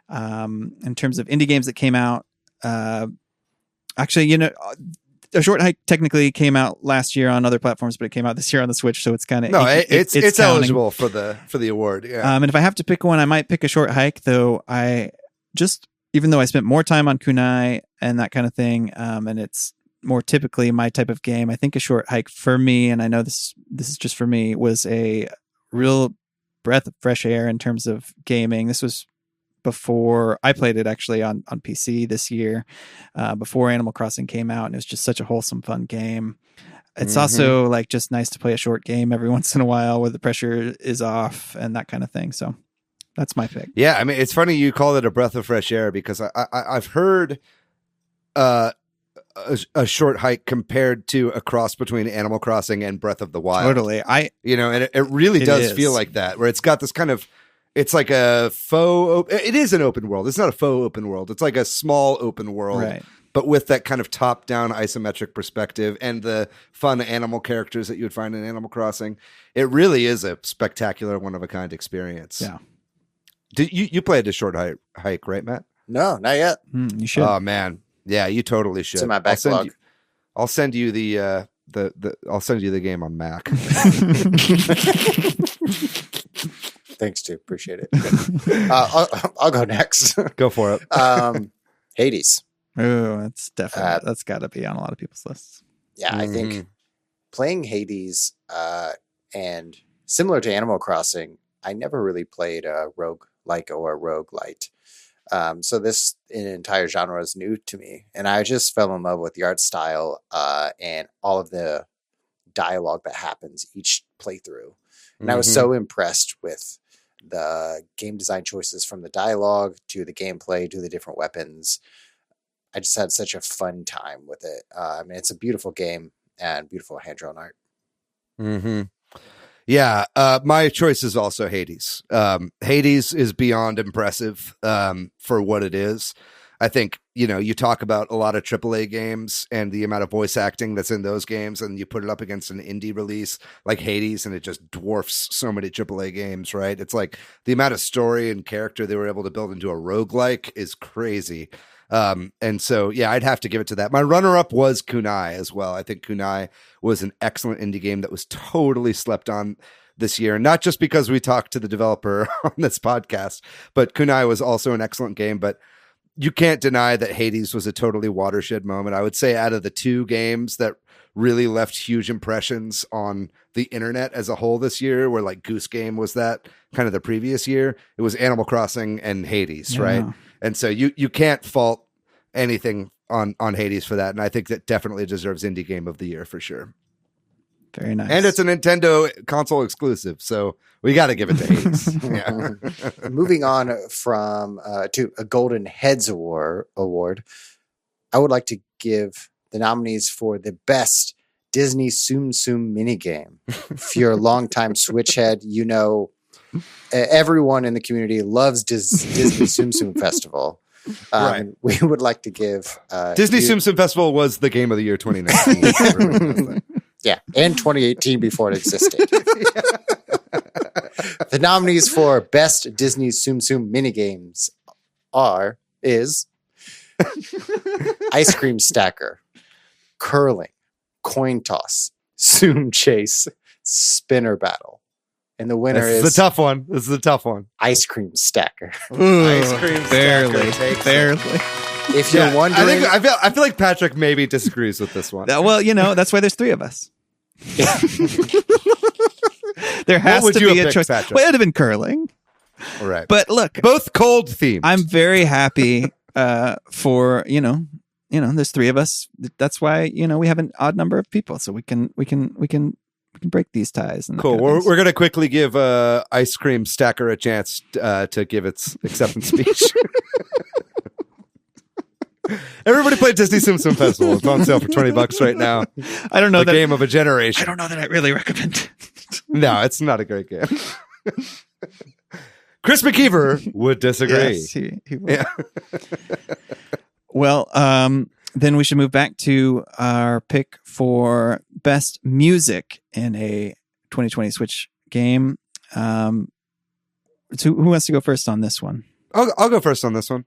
In terms of indie games that came out, actually, A Short Hike technically came out last year on other platforms, but it came out this year on the Switch, so it's kind of it's eligible for the award. Yeah. And if I have to pick one, I might pick A Short Hike, though. Even though I spent more time on Kunai and that kind of thing, and it's more typically my type of game, I think A Short Hike for me, and I know this is just for me, was a real breath of fresh air in terms of gaming. This was before I played it actually on PC this year, before Animal Crossing came out, and it was just such a wholesome, fun game. It's also like just nice to play a short game every once in a while where the pressure is off and that kind of thing. So that's my pick. Yeah, I mean, it's funny you call it a breath of fresh air because I've heard a Short Hike compared to a cross between Animal Crossing and Breath of the Wild. Totally. And it really does feel like that, where it's got this kind of, it's like a faux, it is an open world. It's not a faux open world. It's like a small open world, right, but with that kind of top-down isometric perspective and the fun animal characters that you would find in Animal Crossing. It really is a spectacular, one-of-a-kind experience. Yeah. Did you played A Short Hike, right, Matt? No, not yet. You should. Oh man, yeah, you totally should. It's in my backlog. I'll send you the I'll send you the game on Mac. Thanks, too. Appreciate it. I'll go next. Go for it. Hades. Oh, that's definitely that's got to be on a lot of people's lists. Yeah, I think playing Hades and similar to Animal Crossing, I never really played a roguelike or a roguelite. So this entire genre is new to me. And I just fell in love with the art style and all of the dialogue that happens each playthrough. And I was so impressed with the game design choices, from the dialogue to the gameplay to the different weapons. I just had such a fun time with it. I mean, it's a beautiful game and beautiful hand-drawn art. Yeah, my choice is also Hades. Hades is beyond impressive for what it is. I think, you talk about a lot of AAA games and the amount of voice acting that's in those games, and you put it up against an indie release like Hades, and it just dwarfs so many AAA games, right? It's like the amount of story and character they were able to build into a roguelike is crazy. And so, yeah, I'd have to give it to that. My runner-up was Kunai as well. I think Kunai was an excellent indie game that was totally slept on this year. Not just because we talked to the developer on this podcast, but Kunai was also an excellent game. But you can't deny that Hades was a totally watershed moment. I would say out of the two games that really left huge impressions on the internet as a whole this year, where like Goose Game was that kind of the previous year, it was Animal Crossing and Hades, right? And so you can't fault anything on Hades for that. And I think that definitely deserves indie game of the year for sure. Very nice. And it's a Nintendo console exclusive, so we got to give it to Hades. Yeah. Moving on from to a Golden Heads award, I would like to give the nominees for the best Disney Tsum Tsum minigame. If you're a longtime Switch head, you know everyone in the community loves Disney Tsum Tsum Festival. Right. We would like to give Disney Tsum Tsum Festival was the game of the year 2019. Yeah, and 2018 before it existed. The nominees for best Disney Tsum Tsum minigames is Ice Cream Stacker, Curling, Coin Toss, Tsum Chase, Spinner Battle. And the winner is the tough one. This is the tough one. Ice Cream Stacker. Ice Cream barely, Stacker. barely. If you're wondering, I feel like Patrick maybe disagrees with this one. Well, that's why there's three of us. There has to be a choice. Patrick? Well, it would have been curling. All right. But look, both cold themed. I'm very happy for there's three of us. That's why we have an odd number of people, so we can break these ties. And cool. We're gonna quickly give Ice Cream Stacker a chance to give its acceptance speech. Everybody play Disney Tsum Tsum Festival. It's on sale for $20 right now. I don't know the game of a generation. I don't know that I really recommend it. No, it's not a great game. Chris McKeever would disagree. Yes, he would. Yeah. Well, then we should move back to our pick for best music in a 2020 Switch game. So who wants to go first on this one? I'll go first on this one.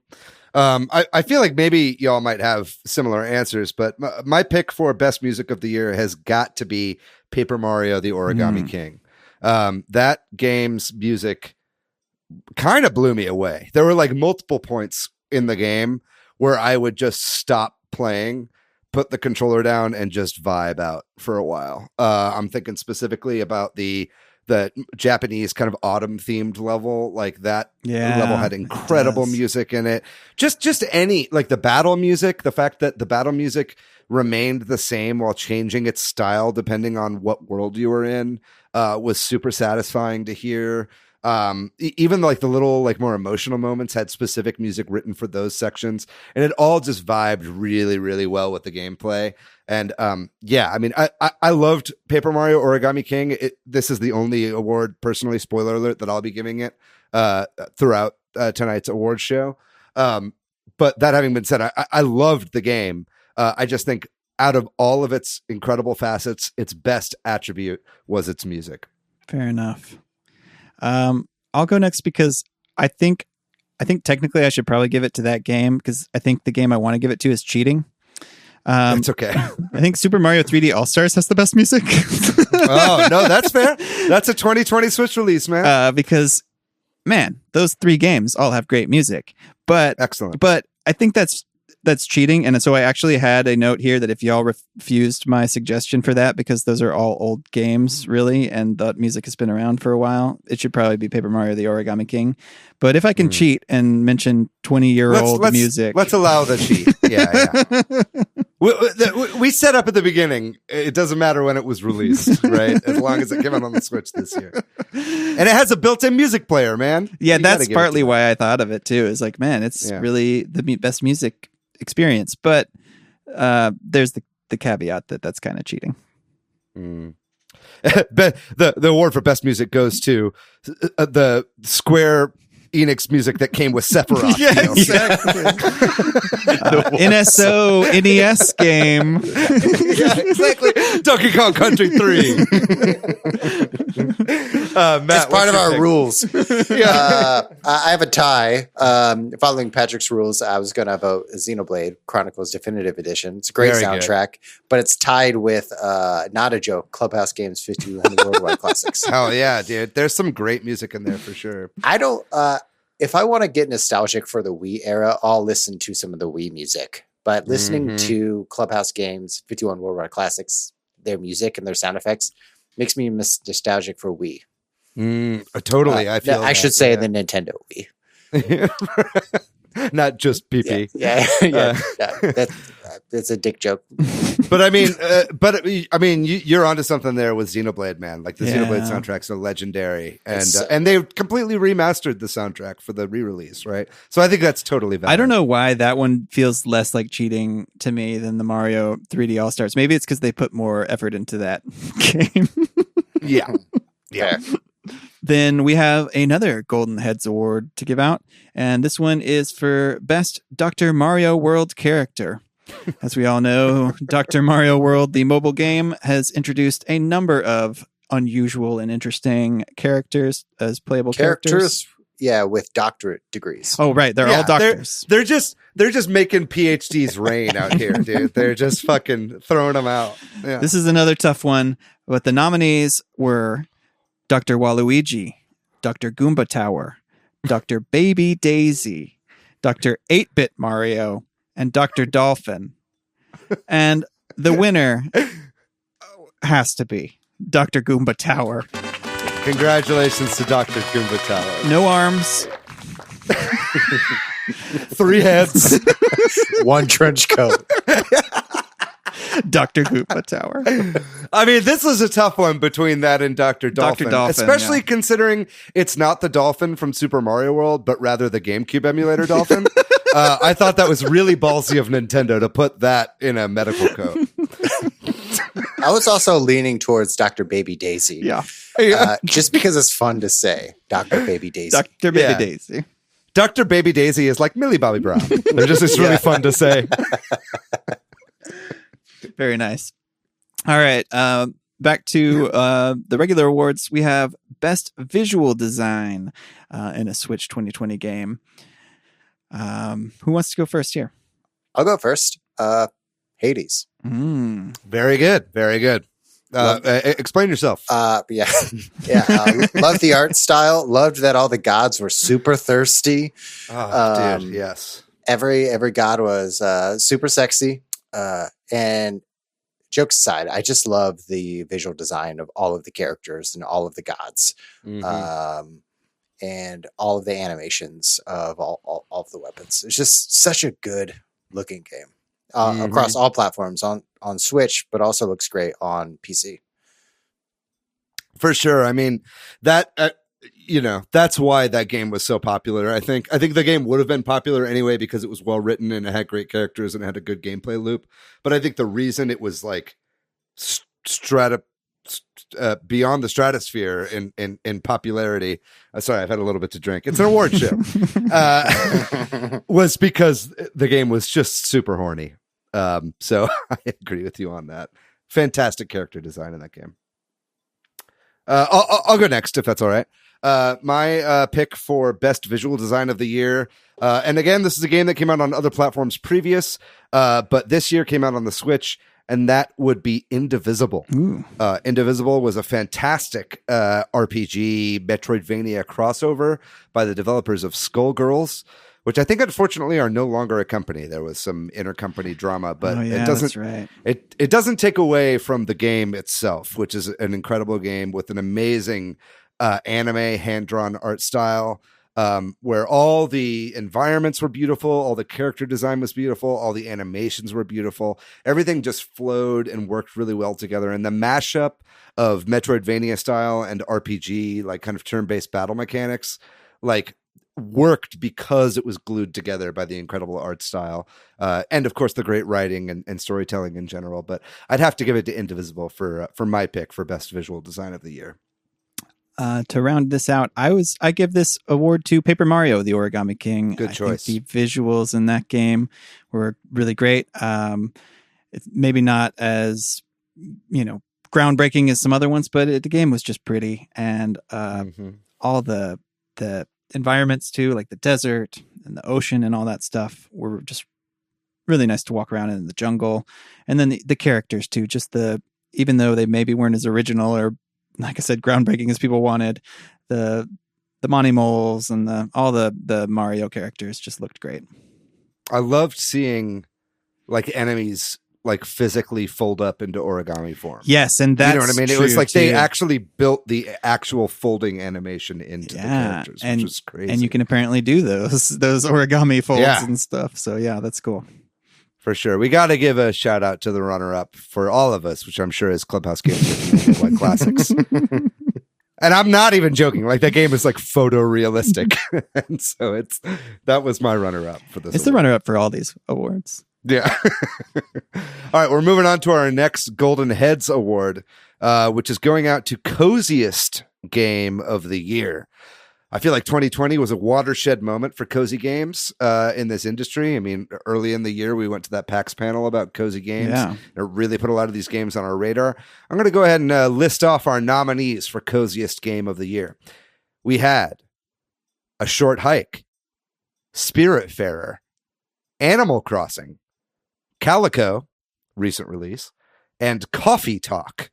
I feel like maybe y'all might have similar answers, but my pick for best music of the year has got to be Paper Mario: The Origami King. That game's music kind of blew me away. There were like multiple points in the game where I would just stop playing, put the controller down, and just vibe out for a while. I'm thinking specifically about the Japanese kind of autumn themed level. Like that level had incredible music in it. Just any, like the battle music, the fact that the battle music remained the same while changing its style depending on what world you were in was super satisfying to hear. Even like the little like more emotional moments had specific music written for those sections, and it all just vibed really, really well with the gameplay. And I mean, I loved Paper Mario Origami King. This is the only award, personally, spoiler alert, that I'll be giving it throughout tonight's awards show. But that having been said, I loved the game. I just think out of all of its incredible facets, its best attribute was its music. Fair enough. I'll go next because I think technically I should probably give it to that game because I think the game I want to give it to is cheating. It's okay. I think Super Mario 3D All-Stars has the best music. Oh, no, that's fair. That's a 2020 Switch release, man. Because, man, those three games all have great music. But excellent. But I think that's cheating. And so I actually had a note here that if y'all refused my suggestion for that, because those are all old games, really, and the music has been around for a while, it should probably be Paper Mario: The Origami King. But if I can cheat and mention 20-year-old music. Let's allow the cheat. Yeah. We set up at the beginning, it doesn't matter when it was released, right? As long as it came out on the Switch this year. And it has a built-in music player, man. Yeah, that's partly why I thought of it, too. Is like, man, it's really the best music experience, but there's the caveat that's kind of cheating. The award for best music goes to the Square Enix music that came with Sephiroth. Yeah, exactly. NSO NES game. Yeah, exactly. Donkey Kong Country 3. Matt, it's part of our pick? rules. I have a tie. Following Patrick's rules, I was going to vote Xenoblade Chronicles Definitive Edition. It's a great soundtrack, but it's tied with not a joke, Clubhouse Games 5100 Worldwide Classics. Hell yeah, dude. There's some great music in there for sure. I don't. If I want to get nostalgic for the Wii era, I'll listen to some of the Wii music. But listening to Clubhouse Games 51 Worldwide Classics, their music and their sound effects makes me nostalgic for Wii. Totally. I should say the Nintendo Wii. not just PP. That's a dick joke. But I mean, you're onto something there with Xenoblade, man. Like the Xenoblade soundtracks are legendary, and they completely remastered the soundtrack for the re-release, right? So I think that's totally valid. I don't know why that one feels less like cheating to me than the Mario 3D All Stars. Maybe it's because they put more effort into that game. Yeah. Then we have another Golden Heads Award to give out, and this one is for Best Dr. Mario World Character. As we all know, Dr. Mario World, the mobile game, has introduced a number of unusual and interesting characters as playable characters. Yeah, with doctorate degrees. Oh, right. They're all doctors. They're just making PhDs rain out here, dude. They're just fucking throwing them out. Yeah. This is another tough one, but the nominees were Dr. Waluigi, Dr. Goomba Tower, Dr. Baby Daisy, Dr. 8-Bit Mario, and Dr. Dolphin. And the winner has to be Dr. Goomba Tower. Congratulations to Dr. Goomba Tower. No arms. 3 heads. 1 trench coat. Dr. Goomba Tower. I mean, this was a tough one between that and Dr. Dolphin. Especially considering it's not the dolphin from Super Mario World, but rather the GameCube emulator dolphin. I thought that was really ballsy of Nintendo to put that in a medical coat. I was also leaning towards Dr. Baby Daisy. Yeah. Just because it's fun to say, Dr. Baby Daisy. Dr. Baby Daisy. Dr. Baby Daisy is like Millie Bobby Brown. It's really fun to say. Very nice. All right. Back to the regular awards. We have Best Visual Design in a Switch 2020 game. Who wants to go first here? I'll go first. Hades. Very good. Very good. Explain yourself. Love the art style. Loved that all the gods were super thirsty. Dude, yes. Every god was super sexy. And jokes aside, I just love the visual design of all of the characters and all of the gods. And all of the animations of all of the weapons. It's just such a good looking game across all platforms on Switch, but also looks great on PC. For sure. I mean, that, that's why that game was so popular. I think the game would have been popular anyway because it was well written and it had great characters and it had a good gameplay loop. But I think the reason it was like beyond the stratosphere in popularity. Sorry, I've had a little bit to drink. It's an award show. Was because the game was just super horny. So I agree with you on that. Fantastic character design in that game. I'll go next if that's all right. My pick for best visual design of the year. And again, this is a game that came out on other platforms previous, but this year came out on the Switch. And that would be Indivisible. Indivisible was a fantastic RPG Metroidvania crossover by the developers of Skullgirls, which I think unfortunately are no longer a company. There was some intercompany drama, but it doesn't. That's right. It doesn't take away from the game itself, which is an incredible game with an amazing anime hand-drawn art style. Where all the environments were beautiful, all the character design was beautiful, all the animations were beautiful. Everything just flowed and worked really well together. And the mashup of Metroidvania style and RPG, like kind of turn-based battle mechanics, like worked because it was glued together by the incredible art style. And of course the great writing and storytelling in general. But I'd have to give it to Indivisible for my pick for best visual design of the year. To round this out, I give this award to Paper Mario, the Origami King. Good choice. I think the visuals in that game were really great. It's maybe not as, groundbreaking as some other ones, but the game was just pretty. And all the environments too, like the desert and the ocean and all that stuff were just really nice to walk around in the jungle. And then the characters too, even though they maybe weren't as original or, like I said, groundbreaking as people wanted, the Monty Moles and all the Mario characters just looked great. I loved seeing like enemies like physically fold up into origami form. Yes, and that's you know what I mean. It true was like too. they actually built the actual folding animation into the characters, which was crazy. And you can apparently do those origami folds Yeah. and stuff. So yeah, that's cool. For sure. We got to give a shout out to the runner-up for all of us, which I'm sure is Clubhouse Games Worldwide Classics. And I'm not even joking. Like, that game is like photorealistic. And so that was my runner-up for this. It's the runner-up for all these awards. Yeah. All right, we're moving on to our next Golden Heads Award, which is going out to Coziest Game of the Year. I feel like 2020 was a watershed moment for cozy games in this industry. I mean, early in the year, we went to that PAX panel about cozy games. Yeah. It really put a lot of these games on our radar. I'm going to go ahead and list off our nominees for Coziest Game of the Year. We had A Short Hike, Spiritfarer, Animal Crossing, Calico, recent release, and Coffee Talk.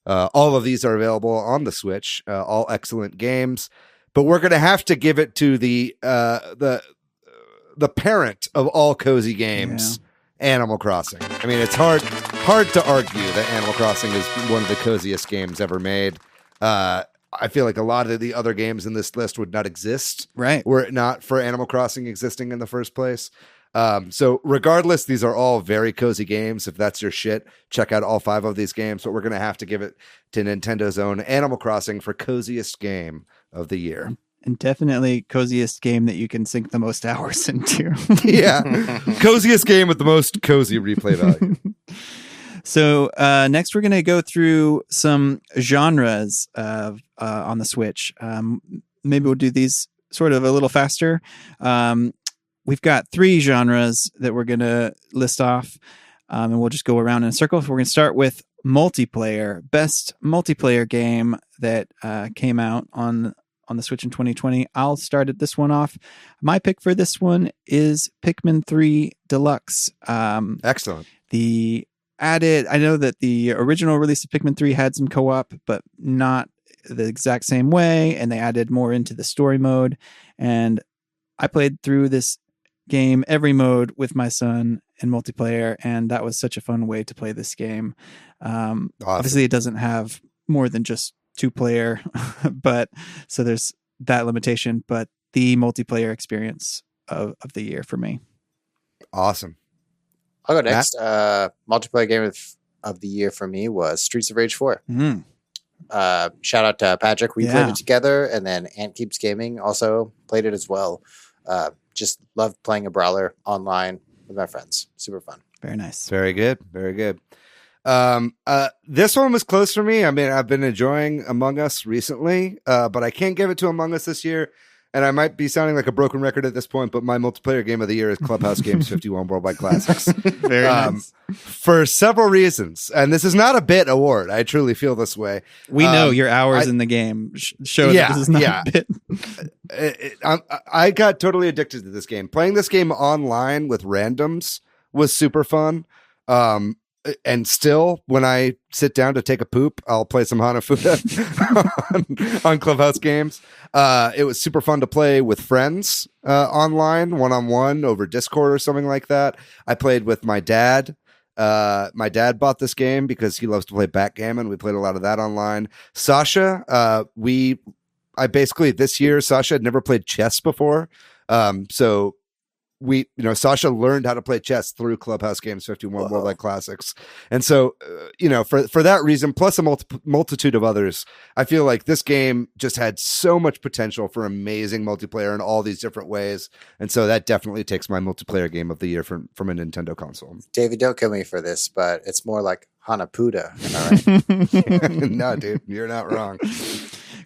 All of these are available on the Switch, all excellent games. But we're going to have to give it to the parent of all cozy games, Animal Crossing. I mean, it's hard to argue that Animal Crossing is one of the coziest games ever made. I feel like a lot of the other games in this list would not exist, were it not for Animal Crossing existing in the first place. So regardless, these are all very cozy games. If that's your shit, check out all 5 of these games. But we're going to have to give it to Nintendo's own Animal Crossing for coziest game of the year. And definitely coziest game that you can sink the most hours into. Yeah. Coziest game with the most cozy replay value. So next we're going to go through some genres on the Switch. Maybe we'll do these sort of a little faster. We've got 3 genres that we're going to list off, and we'll just go around in a circle. So we're going to start with multiplayer. Best multiplayer game that came out on the Switch in 2020. I'll start at this one off. My pick for this one is Pikmin 3 Deluxe. Excellent. I know that the original release of Pikmin 3 had some co-op, but not the exact same way, and they added more into the story mode. And I played through this game every mode with my son in multiplayer, and that was such a fun way to play this game. Awesome. Obviously it doesn't have more than just 2-player, but so there's that limitation, but the multiplayer experience of the year for me. Awesome. I'll go next. Multiplayer game of the year for me was Streets of Rage 4. Shout out to Patrick. We played it together, and then Ant Keeps Gaming also played it as well. Just love playing a brawler online with my friends. Super fun. Very nice. Very good. Very good. This one was close for me. I mean, I've been enjoying Among Us recently, but I can't give it to Among Us this year. And I might be sounding like a broken record at this point, but my multiplayer game of the year is Clubhouse Games 51 Worldwide Classics. Very nice. For several reasons. And this is not a bit award. I truly feel this way. We know your hours in the game show that this is not a bit. I got totally addicted to this game. Playing this game online with randoms was super fun. And still, when I sit down to take a poop, I'll play some Hanafuda on Clubhouse Games. It was super fun to play with friends online, one-on-one over Discord or something like that. I played with my dad. My dad bought this game because he loves to play backgammon. We played a lot of that online. Sasha, this year, Sasha had never played chess before. So Sasha learned how to play chess through Clubhouse Games 51 Worldwide Classics. And so, for that reason, plus a multitude of others, I feel like this game just had so much potential for amazing multiplayer in all these different ways. And so that definitely takes my multiplayer game of the year from a Nintendo console. David, don't kill me for this, but it's more like Hanapuda. Am I right? No, dude, you're not wrong.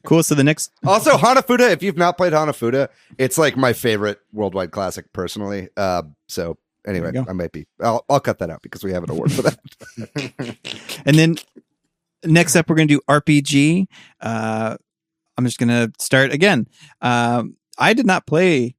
Cool. So the next, also Hanafuda. If you've not played Hanafuda, it's like my favorite worldwide classic personally. So anyway, I might be. I'll cut that out because we have an award for that. And then next up, we're going to do RPG. I'm just going to start again. I did not play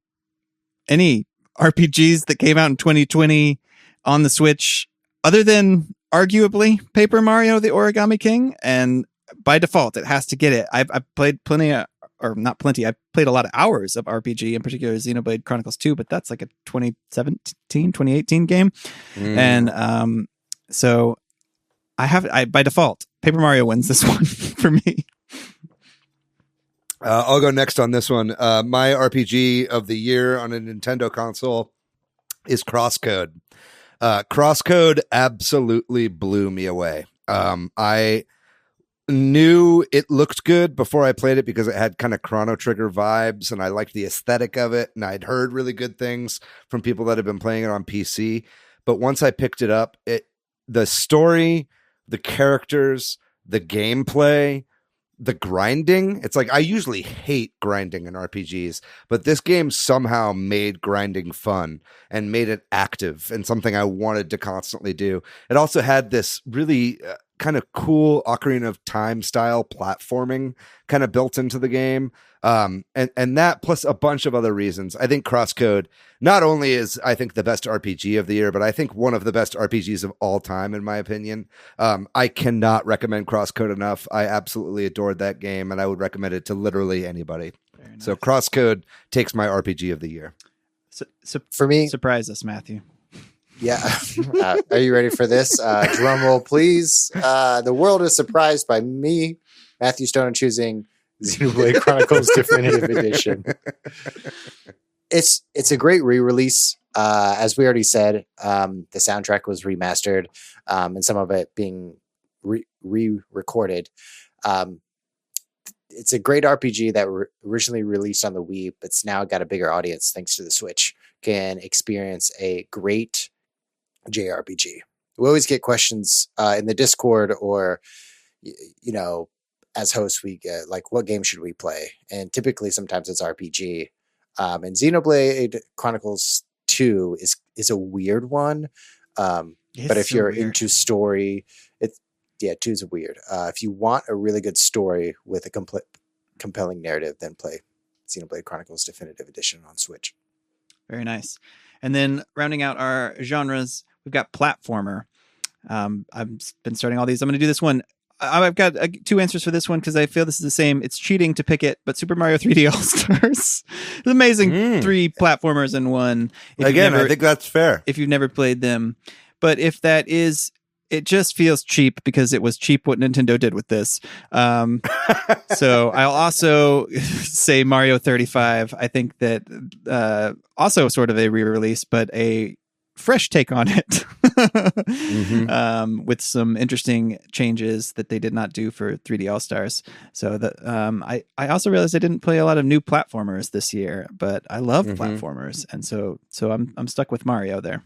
any RPGs that came out in 2020 on the Switch, other than arguably Paper Mario: The Origami King, and by default, it has to get it. I've played plenty of, or not plenty, I played a lot of hours of RPG, in particular Xenoblade Chronicles 2, but that's like a 2018 game. And So I by default, Paper Mario wins this one for me. I'll go next on this one. My RPG of the year on a Nintendo console is Crosscode. Crosscode absolutely blew me away. I knew it looked good before I played it because it had kind of Chrono Trigger vibes, and I liked the aesthetic of it, and I'd heard really good things from people that have been playing it on PC. But once I picked it up, the story, the characters, the gameplay, the grinding, it's like I usually hate grinding in RPGs, but this game somehow made grinding fun and made it active and something I wanted to constantly do. It also had this really kind of cool Ocarina of Time style platforming kind of built into the game. And that plus a bunch of other reasons. I think Crosscode not only is, I think, the best RPG of the year, but I think one of the best RPGs of all time, in my opinion. I cannot recommend Crosscode enough. I absolutely adored that game, and I would recommend it to literally anybody. Nice. So Crosscode takes my RPG of the year. So for me, surprise us, Matthew. Yeah. Are you ready for this? Drum roll, please. The world is surprised by me, Matthew Stone, choosing Xenoblade Chronicles Definitive Edition. It's a great re-release. As we already said, the soundtrack was remastered, and some of it being re-recorded. It's a great RPG that originally released on the Wii, but's now got a bigger audience thanks to the Switch. Can experience a great JRPG. We always get questions in the Discord, or as hosts, we get like, what game should we play? And typically, sometimes it's RPG. And Xenoblade Chronicles 2 is a weird one. But if you're into story, 2 is weird. If you want a really good story with a compelling narrative, then play Xenoblade Chronicles Definitive Edition on Switch. Very nice. And then rounding out our genres, we've got platformer. I've been starting all these. I'm going to do this one. I've got 2 answers for this one because I feel this is the same. It's cheating to pick it, but Super Mario 3D All-Stars. It's amazing. 3 platformers in one. Again, I think that's fair. If you've never played them. But if that is, it just feels cheap because it was cheap what Nintendo did with this. So I'll also say Mario 35. I think that also sort of a re-release, but a fresh take on it. With some interesting changes that they did not do for 3D All-Stars. So I also realized I didn't play a lot of new platformers this year, but I love platformers, and so I'm stuck with Mario there.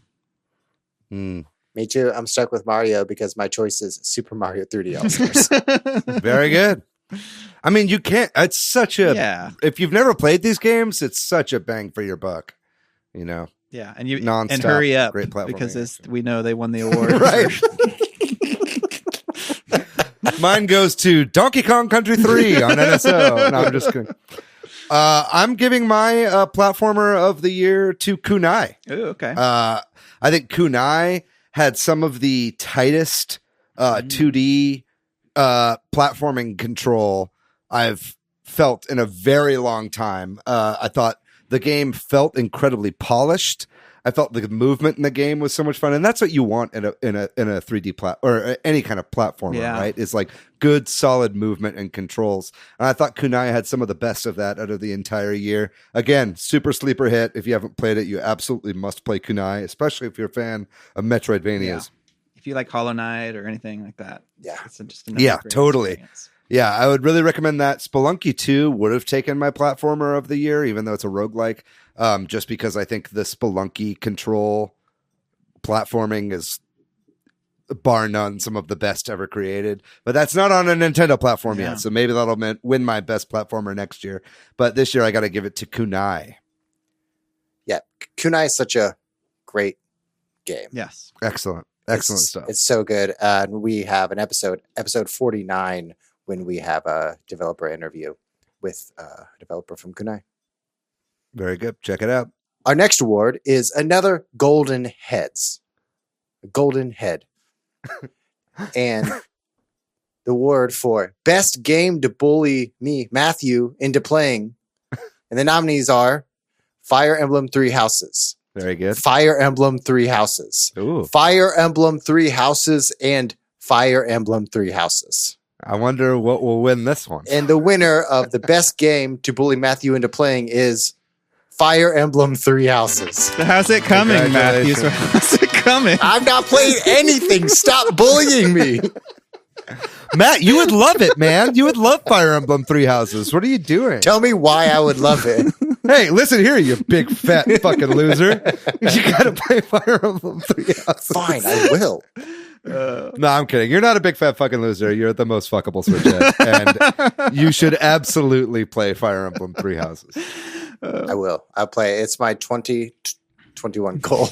Me too. I'm stuck with Mario because my choice is Super Mario 3D All-Stars. Very good. I mean, you can't. It's such a. If you've never played these games, it's such a bang for your buck. Yeah, and you non-stop, and hurry up great because as we know they won the award. Right. Mine goes to Donkey Kong Country 3 on NSO. No, I'm just kidding. I'm giving my platformer of the year to Kunai. Ooh, okay. I think Kunai had some of the tightest 2D platforming control I've felt in a very long time. I thought the game felt incredibly polished. I felt the movement in the game was so much fun, and that's what you want in a 3D or any kind of platformer, right? It's like good, solid movement and controls. And I thought Kunai had some of the best of that out of the entire year. Again, super sleeper hit. If you haven't played it, you absolutely must play Kunai, especially if you're a fan of Metroidvanias. Yeah. If you like Hollow Knight or anything like that, it's just totally. Experience. Yeah, I would really recommend that. Spelunky 2 would have taken my platformer of the year, even though it's a roguelike, just because I think the Spelunky control platforming is, bar none, some of the best ever created. But that's not on a Nintendo platform yet, so maybe that'll win my best platformer next year. But this year, I got to give it to Kunai. Yeah, Kunai is such a great game. Yes. Excellent stuff. It's so good. We have an episode 49, when we have a developer interview with a developer from Kunai. Very good. Check it out. Our next award is another Golden Headz. A Golden Head. And the award for Best Game to Bully Me, Matthew, into playing. And the nominees are Fire Emblem 3 Houses, Very good. Fire Emblem Three Houses. Ooh. Fire Emblem Three Houses and Fire Emblem Three Houses. I wonder what will win this one. And the winner of the best game to bully Matthew into playing is Fire Emblem Three Houses. So how's it coming, Matthew? So how's it coming? I've not played anything. Stop bullying me. Matt, you would love it, man. You would love Fire Emblem Three Houses. What are you doing? Tell me why I would love it. Hey, listen here, you big fat fucking loser. You gotta play Fire Emblem Three Houses. Fine, I will. No, I'm kidding. You're not a big fat fucking loser. You're the most fuckable Switch head, and you should absolutely play Fire Emblem Three Houses. I will. I'll play. It's my 2021 goal.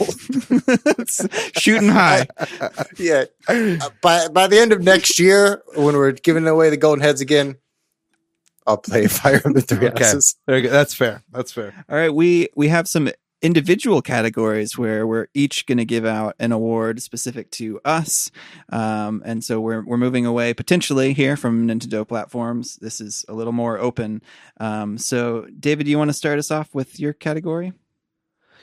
Shooting high. Yeah. By the end of next year, when we're giving away the golden heads again, I'll play Fire Emblem Three Houses. Very good. That's fair. That's fair. All right, we have some individual categories where we're each going to give out an award specific to us, and so we're moving away potentially here from Nintendo platforms. This is a little more open. So, David, do you want to start us off with your category?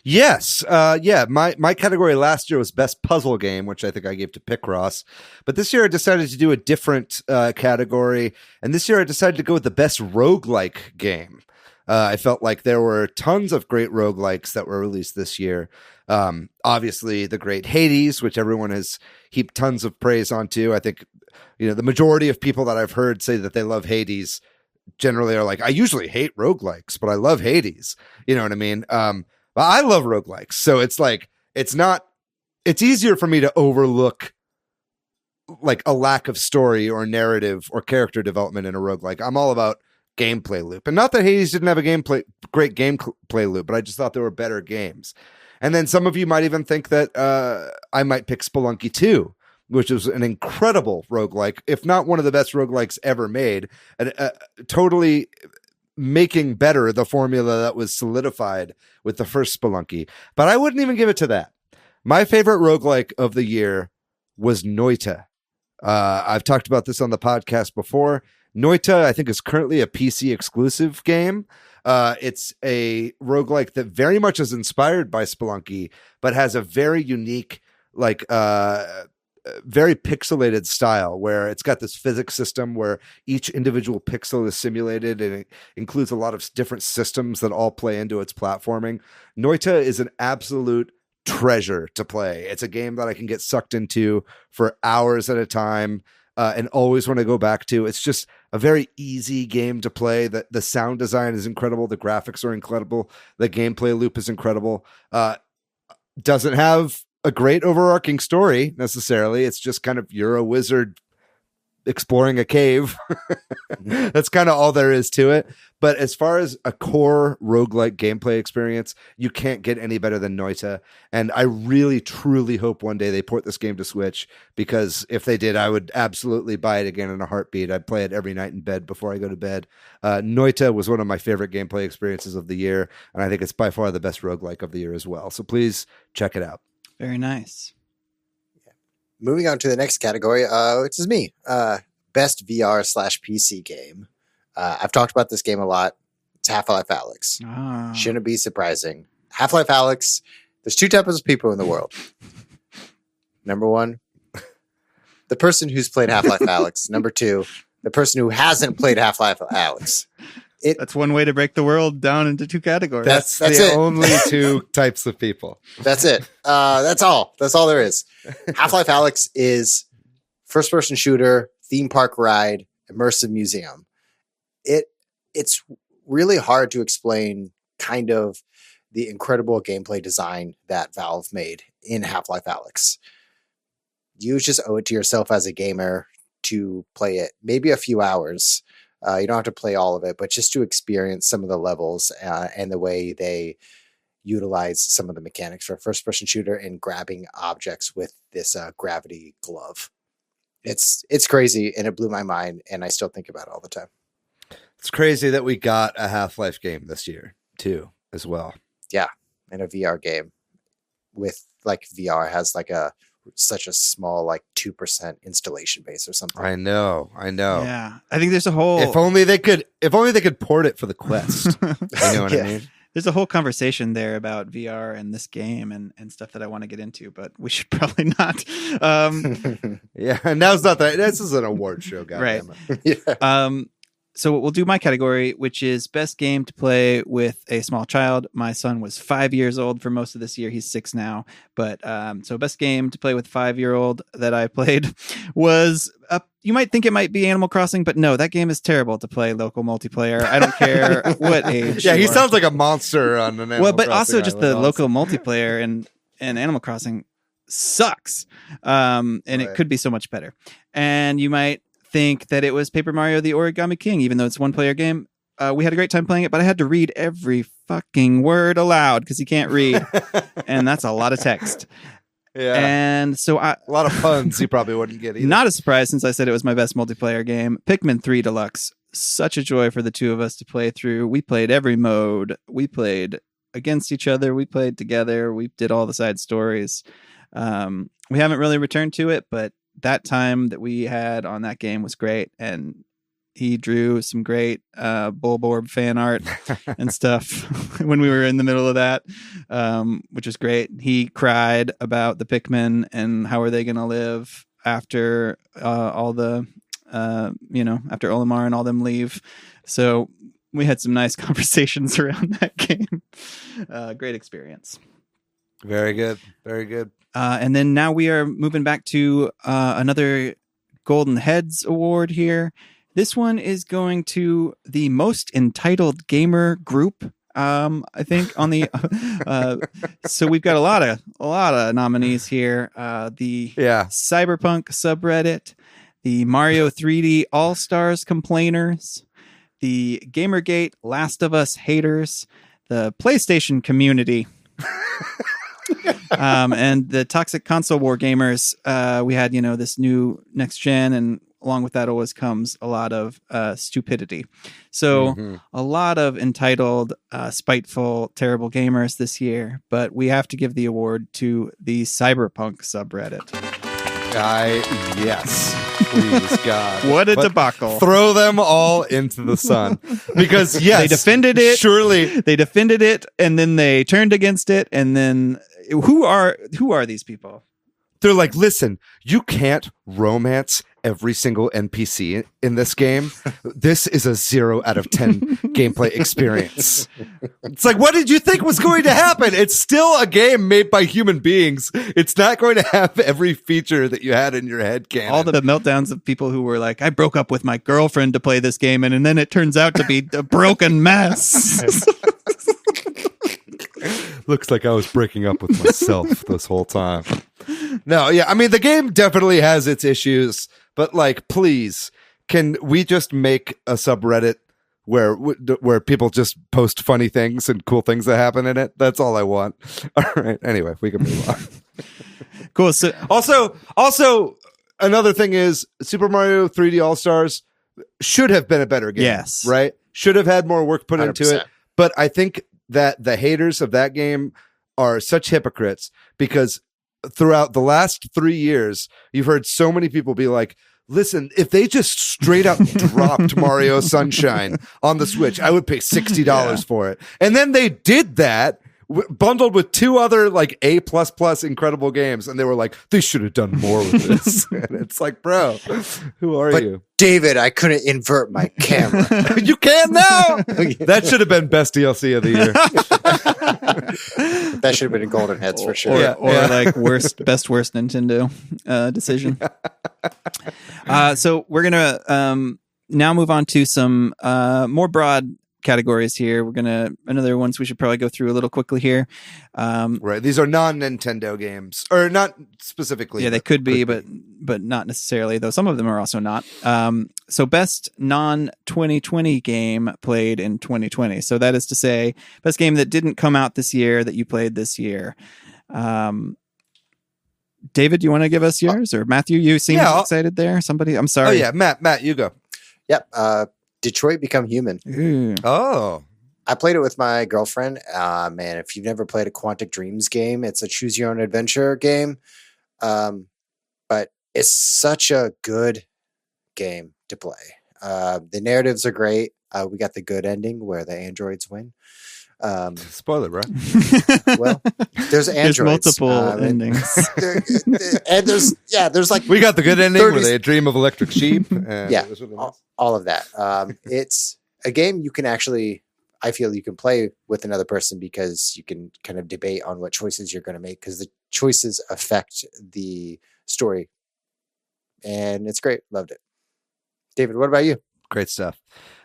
Yes. My category last year was best puzzle game, which I think I gave to Picross. But this year I decided to do a different category. And this year I decided to go with the best roguelike game. I felt like there were tons of great roguelikes that were released this year. Obviously, the great Hades, which everyone has heaped tons of praise onto. I think, the majority of people that I've heard say that they love Hades generally are like, I usually hate roguelikes, but I love Hades. You know what I mean? But I love roguelikes. So it's like, it's easier for me to overlook like a lack of story or narrative or character development in a roguelike. I'm all about gameplay loop. And not that Hades didn't have a great gameplay loop, but I just thought there were better games. And then some of you might even think that I might pick Spelunky 2, which is an incredible roguelike, if not one of the best roguelikes ever made. Totally making better the formula that was solidified with the first Spelunky. But I wouldn't even give it to that. My favorite roguelike of the year was Noita. I've talked about this on the podcast before. Noita, I think, is currently a PC exclusive game. It's a roguelike that very much is inspired by Spelunky, but has a very unique, very pixelated style where it's got this physics system where each individual pixel is simulated, and it includes a lot of different systems that all play into its platforming. Noita is an absolute treasure to play. It's a game that I can get sucked into for hours at a time and always want to go back to. It's just a very easy game to play. The sound design is incredible. The graphics are incredible. The gameplay loop is incredible. Doesn't have a great overarching story necessarily. It's just kind of, you're a wizard exploring a cave. That's kind of all there is to it. But as far as a core roguelike gameplay experience, you can't get any better than Noita. And I really, truly hope one day they port this game to Switch, because if they did, I would absolutely buy it again in a heartbeat. I'd play it every night in bed before I go to bed. Noita was one of my favorite gameplay experiences of the year, and I think it's by far the best roguelike of the year as well. So please check it out. Very nice. Moving on to the next category, which is me. Best VR/PC game. I've talked about this game a lot. It's Half-Life Alyx. Shouldn't be surprising. Half-Life Alyx, there's two types of people in the world. Number one, the person who's played Half-Life Alyx. Number two, the person who hasn't played Half-Life Alyx. That's one way to break the world down into two categories. That's the only two types of people. That's it. That's all. That's all there is. Half-Life Alyx is first-person shooter, theme park ride, immersive museum. It's really hard to explain kind of the incredible gameplay design that Valve made in Half-Life Alyx. You just owe it to yourself as a gamer to play it maybe a few hours. You don't have to play all of it, but just to experience some of the levels and the way they utilize some of the mechanics for a first-person shooter and grabbing objects with this gravity glove. It's crazy, and it blew my mind, and I still think about it all the time. It's crazy that we got a Half-Life game this year, too, as well. Yeah, and a VR game with, VR has such a small 2% installation base or something. I know. Yeah, I think there's a whole. If only they could port it for the Quest. You know what I mean? There's a whole conversation there about VR and this game and stuff that I want to get into, but we should probably not. Yeah, and now's not that. This is an award show, Right. Yeah. So we'll do my category, which is best game to play with a small child. My son was 5 years old for most of this year. He's 6 now. But so best game to play with 5-year-old that I played was, you might think it might be Animal Crossing, but no, that game is terrible to play local multiplayer. I don't care what age. Yeah, he you are. sounds like a monster on an Animal Well, but Crossing also just the island, local multiplayer and Animal Crossing sucks. And it Right. could be so much better. And you might think that it was Paper Mario the Origami King, even though it's a one-player game. We had a great time playing it, but I had to read every fucking word aloud because he can't read. And that's a lot of text. Yeah. And so A lot of puns he probably wouldn't get either. not a surprise since I said it was my best multiplayer game. Pikmin 3 Deluxe. Such a joy for the two of us to play through. We played every mode. We played against each other. We played together. We did all the side stories. We haven't really returned to it, but that time that we had on that game was great. And he drew some great Bulborb fan art and stuff when we were in the middle of that, which is great. He cried about the Pikmin and how are they going to live after all the, after Olimar and all them leave. So we had some nice conversations around that game. Great experience. Very good. Very good. And then now we are moving back to another Golden Headz award here. This one is going to the most entitled gamer group. I think on the so we've got a lot of nominees here. The Cyberpunk subreddit, the Mario 3D All-Stars complainers, the Gamergate Last of Us haters, the PlayStation community. And the Toxic Console War gamers. We had, this new next gen, and along with that always comes a lot of stupidity. So a lot of entitled, spiteful, terrible gamers this year, but we have to give the award to the Cyberpunk subreddit. Yes. Please, God. What a But debacle. Throw them all into the sun. Because, yes. They defended it. Surely. They defended it, and then they turned against it, and then who are these people? They're like, listen, you can't romance every single NPC in this game. This is a 0 out of 10 gameplay experience. It's like, what did you think was going to happen? It's still a game made by human beings. It's not going to have every feature that you had in your head canon. All the meltdowns of people who were like, I broke up with my girlfriend to play this game, and then it turns out to be a broken mess. Looks like I was breaking up with myself this whole time. No, yeah, I mean, the game definitely has its issues, but like, please, can we just make a subreddit where people just post funny things and cool things that happen in it? That's all I want. All right. Anyway, we can move on. Cool. So also, another thing is Super Mario 3D All-Stars should have been a better game. Yes. Right? Should have had more work put into 100%. it. But I think that the haters of that game are such hypocrites because throughout the last 3 years, you've heard so many people be like, listen, if they just straight up dropped Mario Sunshine on the Switch, I would pay $60 for it. And then they did that bundled with 2 other like A++ incredible games. And they were like, they should have done more with this. And it's like, bro, who are you? David, I couldn't invert my camera. You can now. That should have been best DLC of the year. That should have been in Golden Heads for sure. Or like worst Nintendo decision. So we're gonna now move on to some more broad categories here. We're gonna another ones we should probably go through a little quickly here. Right, these are non-Nintendo games, or not specifically. Yeah, they could be, but not necessarily. Though some of them are also not. So best non-2020 game played in 2020. So that is to say, best game that didn't come out this year that you played this year. David, do you want to give us yours, or Matthew? You seem excited there. Somebody, I'm sorry. Oh yeah, Matt, you go. Yep. Detroit Become Human. Ooh. Oh, I played it with my girlfriend. Man, if you've never played a Quantic Dreams game, it's a choose your own adventure game. But it's such a good game to play. The narratives are great. We got the good ending where the androids win. Spoiler, bro. Well, there's androids. There's multiple endings. And there's like We got the good ending 30 where they dream of electric sheep. And Yeah, it was really nice. all of that. It's a game you can actually, I feel you can play with another person because you can kind of debate on what choices you're going to make because the choices affect the story. And it's great. Loved it. David, what about you? Great stuff.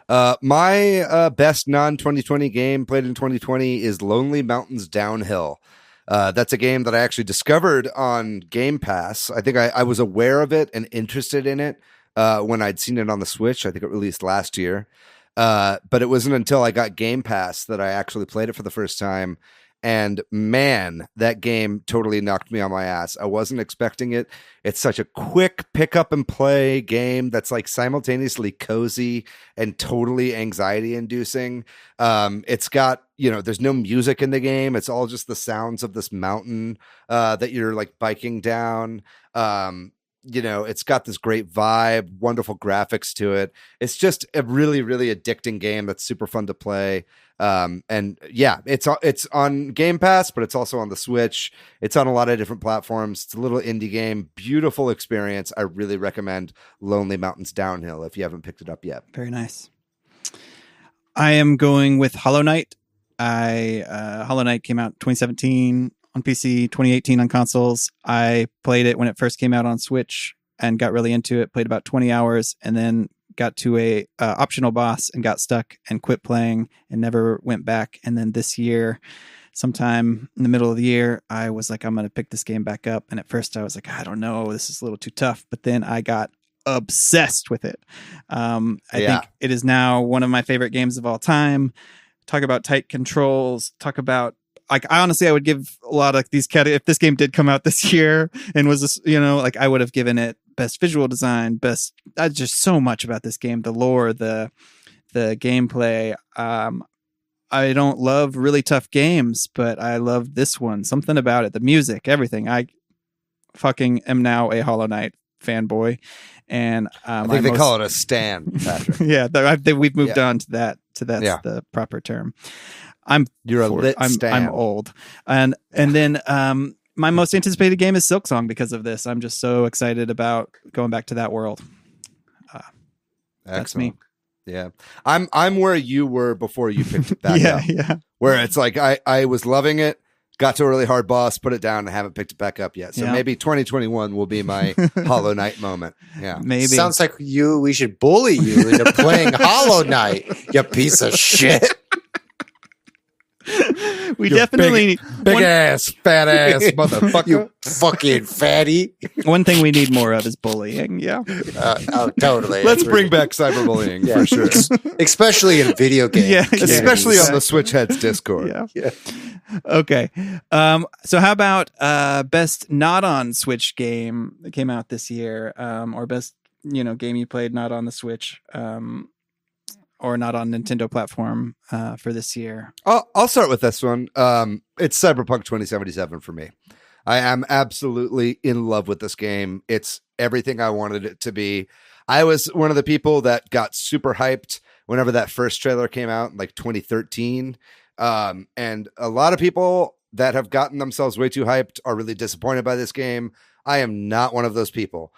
My best non-2020 game played in 2020 is Lonely Mountains Downhill. That's a game that I actually discovered on Game Pass. I think I was aware of it and interested in it when I'd seen it on the Switch. I think it released last year. But it wasn't until I got Game Pass that I actually played it for the first time. And man, that game totally knocked me on my ass. I wasn't expecting it. It's such a quick pick up and play game that's like simultaneously cozy and totally anxiety inducing. It's got, there's no music in the game. It's all just the sounds of this mountain that you're like biking down. It's got this great vibe, wonderful graphics to it. It's just a really, really addicting game that's super fun to play. And yeah, it's on Game Pass, but it's also on the Switch. It's on a lot of different platforms. It's a little indie game, beautiful experience. I really recommend Lonely Mountains Downhill if you haven't picked it up yet. Very nice. I am going with Hollow Knight. Hollow Knight came out 2017 on PC, 2018 on consoles. I played it when it first came out on Switch and got really into it. Played about 20 hours and then got to a optional boss and got stuck and quit playing and never went back. And then this year, sometime in the middle of the year, I was like, I'm going to pick this game back up. And at first I was like, I don't know, this is a little too tough. But then I got obsessed with it. I think it is now one of my favorite games of all time. Talk about tight controls, talk about I honestly would give a lot of these if this game did come out this year and was this, I would have given it best visual design, just so much about this game, the lore, the gameplay. I don't love really tough games, but I love this one. Something about it, the music, everything. I fucking am now a Hollow Knight fanboy, and I think they call it a stan, Patrick. Yeah, we've moved on to that. That's the proper term. I'm old, and then my most anticipated game is Silksong because of this. I'm just so excited about going back to that world. That's me. Yeah, I'm where you were before you picked it back up. Yeah. Where it's like I was loving it, got to a really hard boss, put it down, and haven't picked it back up yet. So maybe 2021 will be my Hollow Knight moment. Yeah, maybe. Sounds like we should bully you into playing Hollow Knight. You piece of shit. We definitely big ass, fat ass motherfucker. You fucking fatty. One thing we need more of is bullying. Yeah. Totally. Let's bring back cyberbullying for sure. Especially in video games. Yeah. Especially on the Switch Headz Discord. Yeah. Okay. So how about best not on Switch game that came out this year, or best game you played not on the Switch, or not on Nintendo platform for this year? I'll start with this one. It's Cyberpunk 2077 for me. I am absolutely in love with this game. It's everything I wanted it to be. I was one of the people that got super hyped whenever that first trailer came out in like 2013. And a lot of people that have gotten themselves way too hyped are really disappointed by this game. I am not one of those people.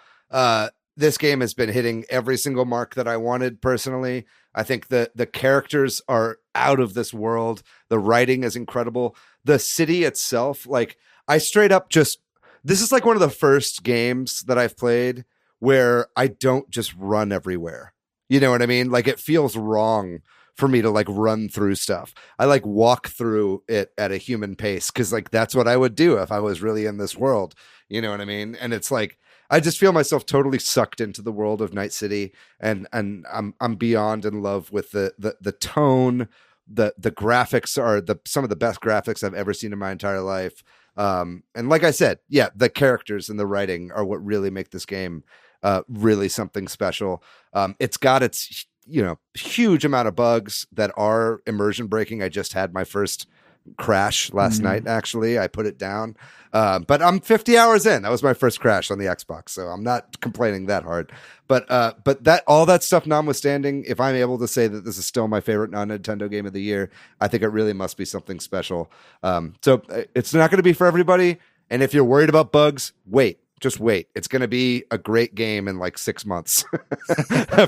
This game has been hitting every single mark that I wanted personally. I think the characters are out of this world. The writing is incredible. The city itself, like I straight up this is like one of the first games that I've played where I don't just run everywhere. You know what I mean? Like it feels wrong for me to like run through stuff. I like walk through it at a human pace because like that's what I would do if I was really in this world. You know what I mean? And it's like I just feel myself totally sucked into the world of Night City, and I'm beyond in love with the tone. The graphics are some of the best graphics I've ever seen in my entire life. And like I said, the characters and the writing are what really make this game really something special. It's got its huge amount of bugs that are immersion breaking. I just had my first crash last night. Actually, I put it down, but I'm 50 hours in. That was my first crash on the Xbox, so I'm not complaining that hard. But that all that stuff notwithstanding, if I'm able to say that this is still my favorite non-Nintendo game of the year, I think it really must be something special. So it's not going to be for everybody. And if you're worried about bugs, just wait. It's going to be a great game in like 6 months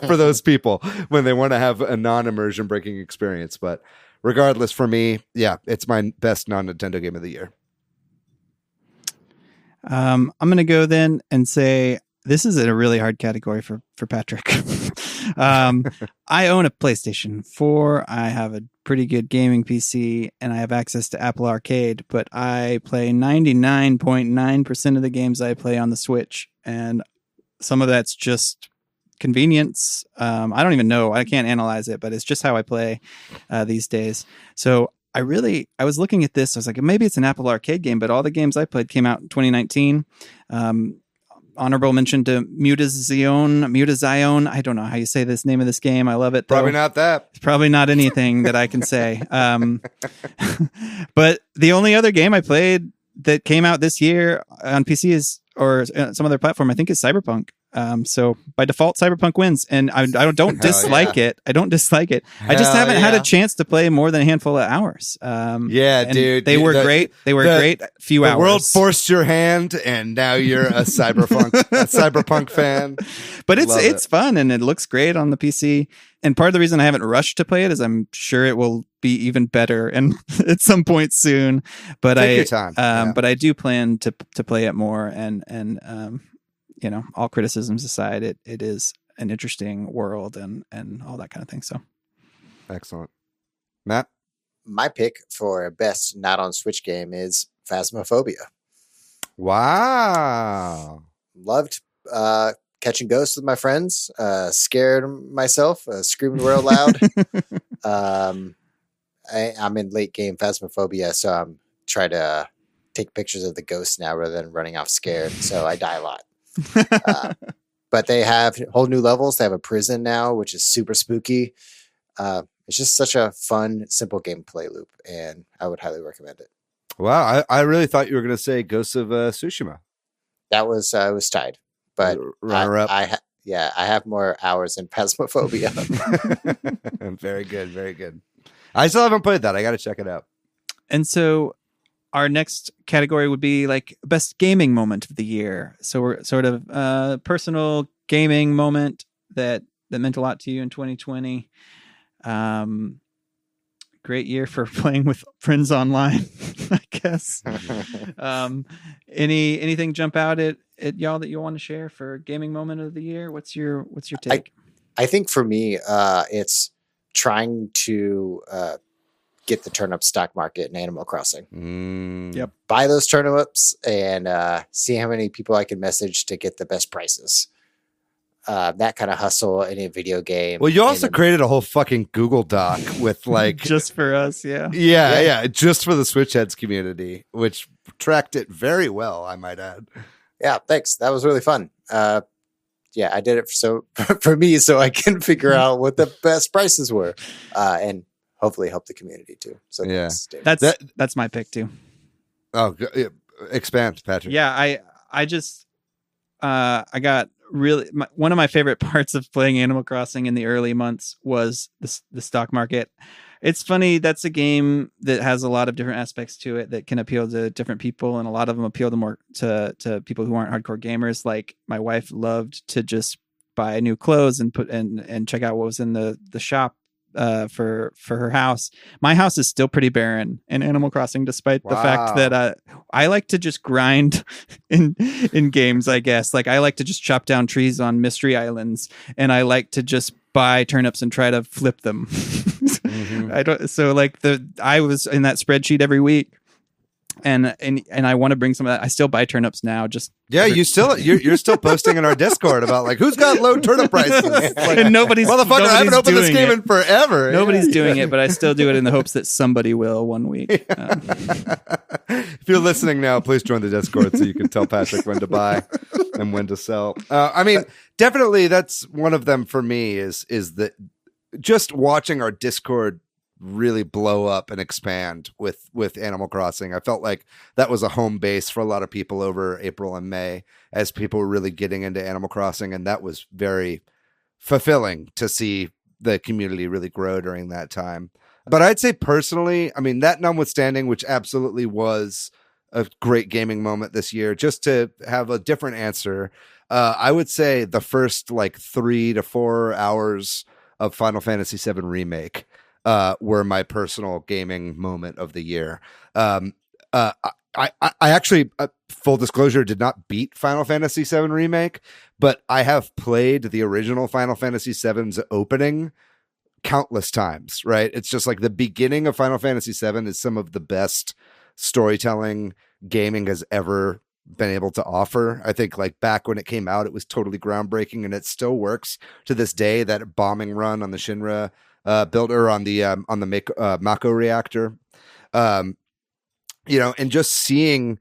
for those people when they want to have a non-immersion breaking experience. But regardless, for me, yeah, it's my best non-Nintendo game of the year. I'm going to go then and say this is a really hard category for Patrick. I own a PlayStation 4. I have a pretty good gaming PC, and I have access to Apple Arcade, but I play 99.9% of the games I play on the Switch, and some of that's just convenience. I don't even know. I can't analyze it, but it's just how I play these days. So I was looking at this. I was like, maybe it's an Apple Arcade game, but all the games I played came out in 2019. Honorable mention to Mutazione. I don't know how you say this name of this game. I love it, though. Probably not that. It's probably not anything that I can say. But the only other game I played that came out this year on PC or some other platform, I think, is Cyberpunk. So by default, Cyberpunk wins, and I don't dislike it. I don't dislike it. I just haven't had a chance to play more than a handful of hours. Dude, they were great. They were great. Few hours. The world forced your hand, and now you're a Cyberpunk fan. But it's fun, and it looks great on the PC. And part of the reason I haven't rushed to play it is I'm sure it will be even better and at some point soon. But Take your time. But I do plan to play it more and all criticisms aside, it is an interesting world and all that kind of thing. So excellent. Matt? My pick for best not on Switch game is Phasmophobia. Wow. Loved catching ghosts with my friends, scared myself, screaming real loud. I'm in late game Phasmophobia, so I'm trying to take pictures of the ghosts now rather than running off scared, so I die a lot. But they have whole new levels. They have a prison now, which is super spooky. It's just such a fun, simple gameplay loop, and I would highly recommend it. Wow, I really thought you were going to say Ghosts of Tsushima. That was tied, but runner-up. I have more hours in Phasmophobia. Very good, very good. I still haven't played that. I got to check it out. And so our next category would be like best gaming moment of the year. So we're sort of personal gaming moment that meant a lot to you in 2020. Great year for playing with friends online, I guess. Anything jump out at y'all that you want to share for gaming moment of the year? What's your take? I think for me, it's trying to get the turnip stock market in Animal Crossing. Yep. Buy those turnips and see how many people I can message to get the best prices. That kind of hustle in a video game. Well, you also created a whole fucking Google Doc with like just for us, yeah, just for the Switch Headz community, which tracked it very well, I might add. Yeah, thanks. That was really fun. I did it for me, so I can figure out what the best prices were, and hopefully help the community too. So yeah, that's my pick too. Oh, expand, Patrick. Yeah, I just I got really one of my favorite parts of playing Animal Crossing in the early months was the stock market. It's funny, that's a game that has a lot of different aspects to it that can appeal to different people, and a lot of them appeal to people who aren't hardcore gamers. Like my wife loved to just buy new clothes and put and check out what was in the shop for her house. My house is still pretty barren in Animal Crossing, despite the fact that I like to just grind in games, I guess. Like I like to just chop down trees on mystery islands, and I like to just buy turnips and try to flip them. I was in that spreadsheet every week, and I want to bring some of that. I still buy turnips now. You're still posting in our Discord about like who's got low turnip prices. Like, and nobody's motherfucker, I haven't opened this game in forever. Nobody's doing it, but I still do it in the hopes that somebody will one week. If you're listening now, please join the Discord so you can tell Patrick when to buy and when to sell. I mean, definitely that's one of them for me. Is that just watching our Discord really blow up and expand with Animal Crossing. I felt like that was a home base for a lot of people over April and May as people were really getting into Animal Crossing, and that was very fulfilling to see the community really grow during that time. But I'd say personally, I mean, that notwithstanding, which absolutely was a great gaming moment this year, just to have a different answer, I would say the first like 3 to 4 hours of Final Fantasy VII Remake were my personal gaming moment of the year. I actually, full disclosure, did not beat Final Fantasy VII Remake, but I have played the original Final Fantasy VII's opening countless times, right? It's just like the beginning of Final Fantasy VII is some of the best storytelling gaming has ever been able to offer. I think like back when it came out, it was totally groundbreaking, and it still works to this day. That bombing run on the Shinra builder on the Mako reactor, and just seeing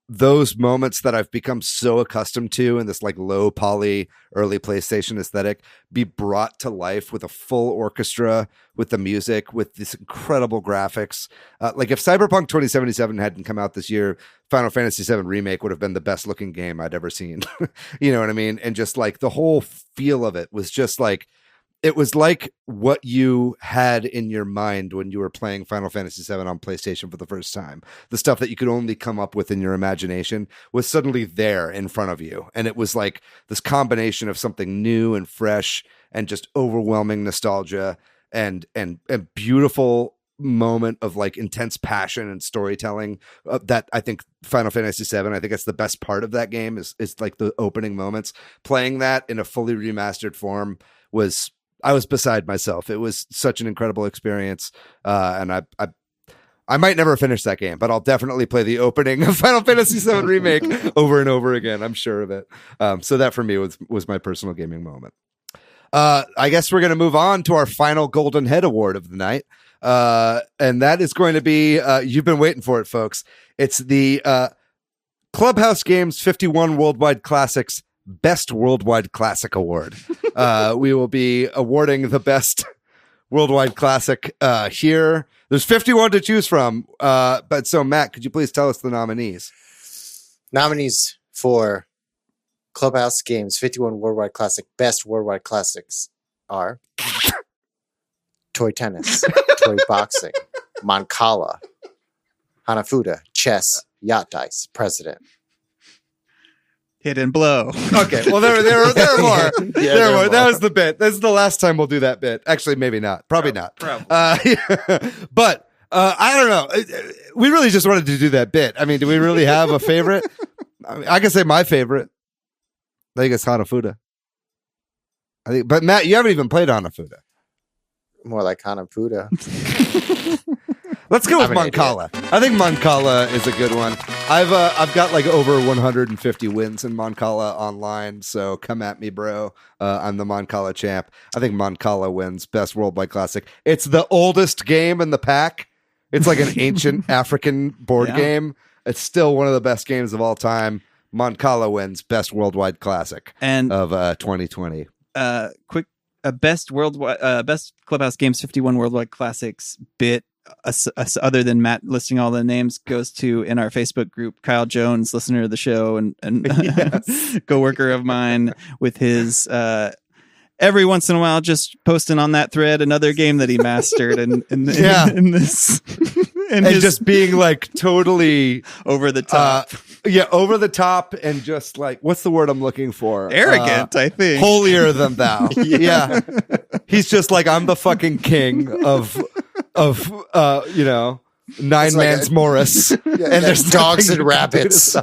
those moments that I've become so accustomed to in this like low poly early PlayStation aesthetic be brought to life with a full orchestra, with the music, with this incredible graphics. Like if Cyberpunk 2077 hadn't come out this year, Final Fantasy VII Remake would have been the best looking game I'd ever seen. You know what I mean? And just like the whole feel of it was just like, it was like what you had in your mind when you were playing Final Fantasy VII on PlayStation for the first time. The stuff that you could only come up with in your imagination was suddenly there in front of you. And it was like this combination of something new and fresh and just overwhelming nostalgia and beautiful moment of like intense passion and storytelling that I think Final Fantasy VII, I think that's the best part of that game is like the opening moments. Playing that in a fully remastered form I was beside myself. It was such an incredible experience. And I might never finish that game, but I'll definitely play the opening of Final Fantasy VII Remake over and over again. I'm sure of it. So that for me was my personal gaming moment. I guess we're going to move on to our final Golden Head Award of the night. And that is going to be, you've been waiting for it, folks. It's the Clubhouse Games 51 Worldwide Classics Best Worldwide Classic Award. We will be awarding the best worldwide classic here. There's 51 to choose from. But so, Matt, could you please tell us the nominees? Nominees for Clubhouse Games 51 Worldwide Classic Best Worldwide Classics are Toy Tennis, Toy Boxing, Mancala, Hanafuda, Chess, Yacht Dice, President. Hit and blow. Okay, well there are more. There are more. That was the bit. This is the last time we'll do that bit. Actually, maybe not. Probably not. Probably. But I don't know. We really just wanted to do that bit. I mean, do we really have a favorite? I can say my favorite. I think it's Hanafuda. But Matt, you haven't even played Hanafuda. More like Hanafuda. Let's go with Mancala. I think Mancala is a good one. I've got like over 150 wins in Mancala online, so come at me, bro. I'm the Mancala champ. I think Mancala wins Best Worldwide Classic. It's the oldest game in the pack. It's like an ancient African board game. It's still one of the best games of all time. Mancala wins Best Worldwide Classic of 2020. Quick, best Clubhouse Games 51 Worldwide Classics bit. Other than Matt listing all the names, goes to in our Facebook group Kyle Jones, listener of the show and yes. Co-worker of mine, with his every once in a while just posting on that thread another game that he mastered in this and just being like totally over the top. Over the top and just like, what's the word I'm looking for? Arrogant, I think. Holier than thou. Yeah. He's just like, I'm the fucking king of Nine Man's Morris. And there's dogs and rabbits.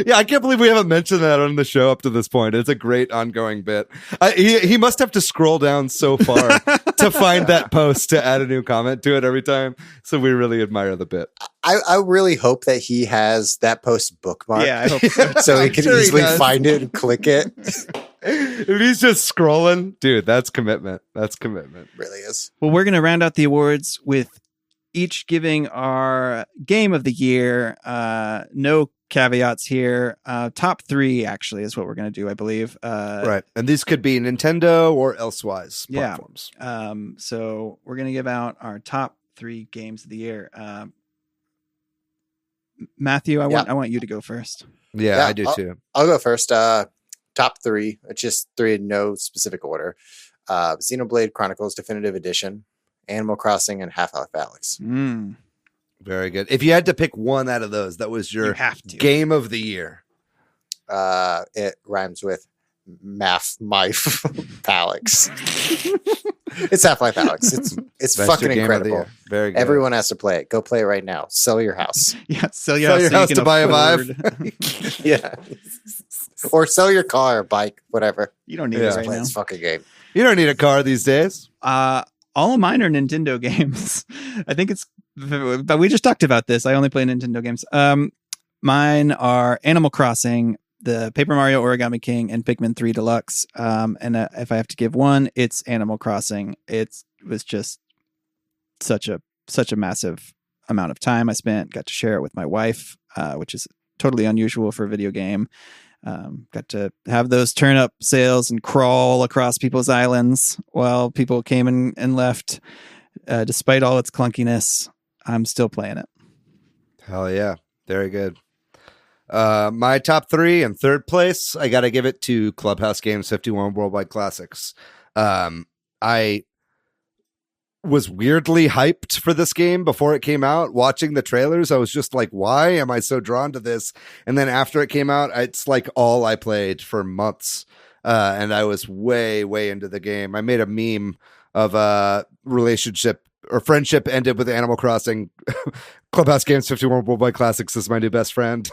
Yeah, I can't believe we haven't mentioned that on the show up to this point. It's a great ongoing bit. He must have to scroll down so far to find that post to add a new comment to it every time. So we really admire the bit. I really hope that he has that post bookmarked. Yeah, I hope so. So he can easily find it and click it. If he's just scrolling, dude, that's commitment. That's commitment. Really is. Well, we're going to round out the awards with each giving our game of the year. No caveats here. Top 3 actually is what we're going to do, I believe. Right. And these could be Nintendo or elsewise platforms. So we're going to give out our top 3 games of the year. Matthew, I want you to go first. Yeah, I do too. I'll go first. Top 3, just 3 in no specific order. Xenoblade Chronicles Definitive Edition, Animal Crossing, and Half-Life Alyx. Very good. If you had to pick one out of those, that was your game of the year. It rhymes with Alyx. It's Half-Life Alyx. It's fucking incredible. Very good. Everyone has to play it. Go play it right now. Sell your house. Yeah, sell your house to buy a Vive. Yeah. Or sell your car, bike, whatever. You don't need it right play now. this fucking game. You don't need a car these days. All of mine are Nintendo games. I think but we just talked about this. I only play Nintendo games. Mine are Animal Crossing, the Paper Mario Origami King, and Pikmin 3 Deluxe. And if I have to give one, it's Animal Crossing. It was just such a massive amount of time I spent. Got to share it with my wife, which is totally unusual for a video game. Got to have those turn-up sales and crawl across people's islands while people came and left. Despite all its clunkiness, I'm still playing it. Hell yeah. Very good. My top 3 and third place, I got to give it to Clubhouse Games 51 Worldwide Classics. I was weirdly hyped for this game before it came out. Watching the trailers, I was just like, why am I so drawn to this? And then after it came out, it's like all I played for months. And I was way, way into the game. I made a meme of a relationship or friendship ended with Animal Crossing. Clubhouse Games 51 Worldwide Classics is my new best friend.